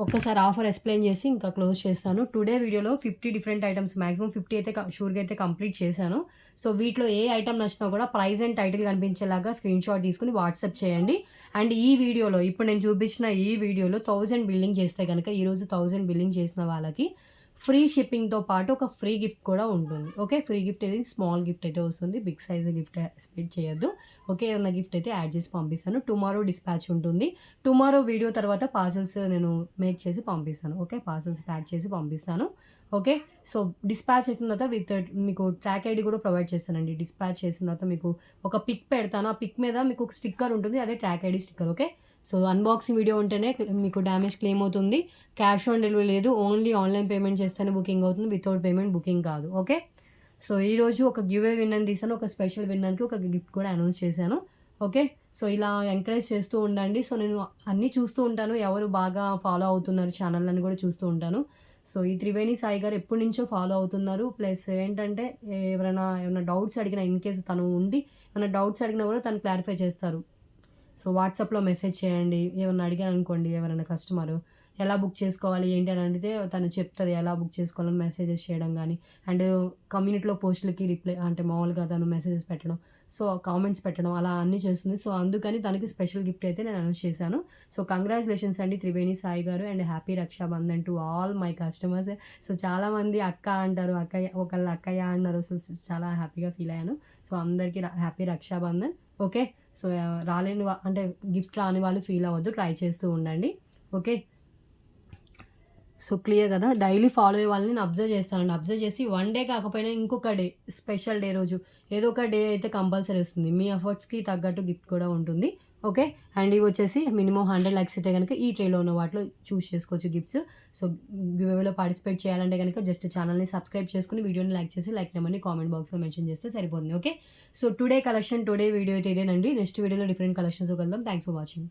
ఒక్కసారి ఆఫర్ ఎక్స్ప్లెయిన్ చేసి ఇంకా క్లోజ్ చేస్తాను. టుడే వీడియోలో 50 డిఫరెంట్ ఐటమ్స్, మ్యాక్సిమం 50 అయితే షూర్గా అయితే కంప్లీట్ చేశాను. సో వీటిలో ఏ ఐటమ్ నచ్చినా కూడా ప్రైస్ అండ్ టైటిల్ కనిపించేలాగా స్క్రీన్ షాట్ తీసుకుని వాట్సాప్ చేయండి. అండ్ ఈ వీడియోలో ఇప్పుడు నేను చూపించిన ఈ వీడియోలో 1000 బిల్లింగ్ చేస్తే కనుక ఈరోజు 1000 బిల్లింగ్ చేసిన వాళ్ళకి ఫ్రీ షిప్పింగ్తో పాటు ఒక ఫ్రీ గిఫ్ట్ కూడా ఉంటుంది. ఓకే, ఫ్రీ గిఫ్ట్ ఇది స్మాల్ గిఫ్ట్ అయితే వస్తుంది, బిగ్ సైజ్ గిఫ్ట్ ఎక్స్పెక్ట్ చేయొద్దు. ఓకే, ఏదైనా గిఫ్ట్ అయితే యాడ్ చేసి పంపిస్తాను. టుమారో డిస్పాచ్ ఉంటుంది. టుమారో వీడియో తర్వాత పార్సల్స్ నేను మేక్ చేసి పంపిస్తాను. ఓకే, పార్సల్స్ ప్యాక్ చేసి పంపిస్తాను. ఓకే, సో డిస్పాచ్ చేసిన తర్వాత విత్ మీకు ట్రాక్ ఐడి కూడా ప్రొవైడ్ చేస్తానండి. డిస్పాచ్ చేసిన తర్వాత మీకు ఒక పిక్ పెడతాను, ఆ పిక్ మీద మీకు ఒక స్టిక్కర్ ఉంటుంది, అదే track ID sticker. Okay, so unboxing video ఉంటేనే మీకు డ్యామేజ్ క్లెయిమ్ అవుతుంది. క్యాష్ ఆన్ డెలివరీ లేదు, ఓన్లీ ఆన్లైన్ పేమెంట్ చేస్తేనే బుకింగ్ అవుతుంది, వితౌట్ పేమెంట్ బుకింగ్ కాదు. ఓకే, సో ఈరోజు ఒక గివ్ అవే విన్నర్ని తీసాను, ఒక స్పెషల్ విన్నర్కి ఒక గిఫ్ట్ కూడా అనౌన్స్ చేశాను. ఓకే, సో ఇలా ఎంకరేజ్ చేస్తూ ఉండండి. సో నేను అన్నీ చూస్తూ ఉంటాను, ఎవరు బాగా ఫాలో అవుతున్నారు ఛానల్ అని కూడా చూస్తూ ఉంటాను. సో ఈ త్రివేణి సాయి గారు ఎప్పటి నుంచో ఫాలో అవుతున్నారు. ప్లస్ ఏంటంటే ఏమైనా డౌట్స్ అడిగినా, ఇన్ కేసు తను ఉండి ఏమైనా డౌట్స్ అడిగినా కూడా తను క్లారిఫై చేస్తారు. సో వాట్సాప్లో మెసేజ్ చేయండి. ఏమన్నా అడిగాను అనుకోండి, ఎవరైనా కస్టమరు ఎలా బుక్ చేసుకోవాలి ఏంటి అని అడిగితే తను చెప్తుంది ఎలా బుక్ చేసుకోవాలని మెసేజెస్ చేయడం కానీ, అండ్ కమ్యూనిటీలో పోస్టులకి రిప్లై అంటే మామూలుగా తను మెసేజెస్ పెట్టడం, సో కామెంట్స్ పెట్టడం అలా అన్నీ చేస్తుంది. సో అందుకని తనకి స్పెషల్ గిఫ్ట్ అయితే నేను అనౌన్స్ చేశాను. సో కంగ్రాచులేషన్స్ అండి త్రివేణి సాయి గారు, and happy Raksha Bandhan to all my customers. So చాలామంది అక్క అంటారు, అక్కయ్య ఒకళ్ళు అక్కయ్య అన్నారు. సో చాలా హ్యాపీగా ఫీల్ అయ్యాను. సో అందరికీ హ్యాపీ రక్షాబంధన్. ఓకే, సో రాలేని అంటే గిఫ్ట్ రాని వాళ్ళు ఫీల్ అవ్వద్దు, ట్రై చేస్తూ ఉండండి. ఓకే, సో క్లియర్ కదా. డైలీ ఫాలో అయ్యే వాళ్ళని నేను అబ్జర్వ్ చేస్తానండి. అబ్జర్వ్ చేసి వన్ డే కాకపోయినా ఇంకొక డే, స్పెషల్ డే రోజు ఏదో ఒక డే అయితే కంపల్సరీ వస్తుంది. మీ ఎఫర్ట్స్కి తగ్గట్టు గిఫ్ట్ కూడా ఉంటుంది. ఓకే, అండ్ ఇవి వచ్చేసి మినిమం 100 లైక్స్ అయితే కనుక ఈ ట్రేలో ఉన్న వాటిలో చూస్ చేసుకోవచ్చు గిఫ్ట్స్. సో గివ్ అవేలో పార్టిసిపేట్ చేయాలంటే కనుక జస్ట్ ఛానల్ని సబ్స్క్రైబ్ చేసుకుని వీడియోని లైక్ చేసి లైక్ నెంబర్ని కామెంట్ బాక్స్లో మెన్షన్ చేస్తే సరిపోతుంది. ఓకే, సో టుడే వీడియో అయితే ఇదేనండి. నెక్స్ట్ వీడియోలో డిఫరెంట్ కలెక్షన్స్ వెళ్దాం. Thanks for watching.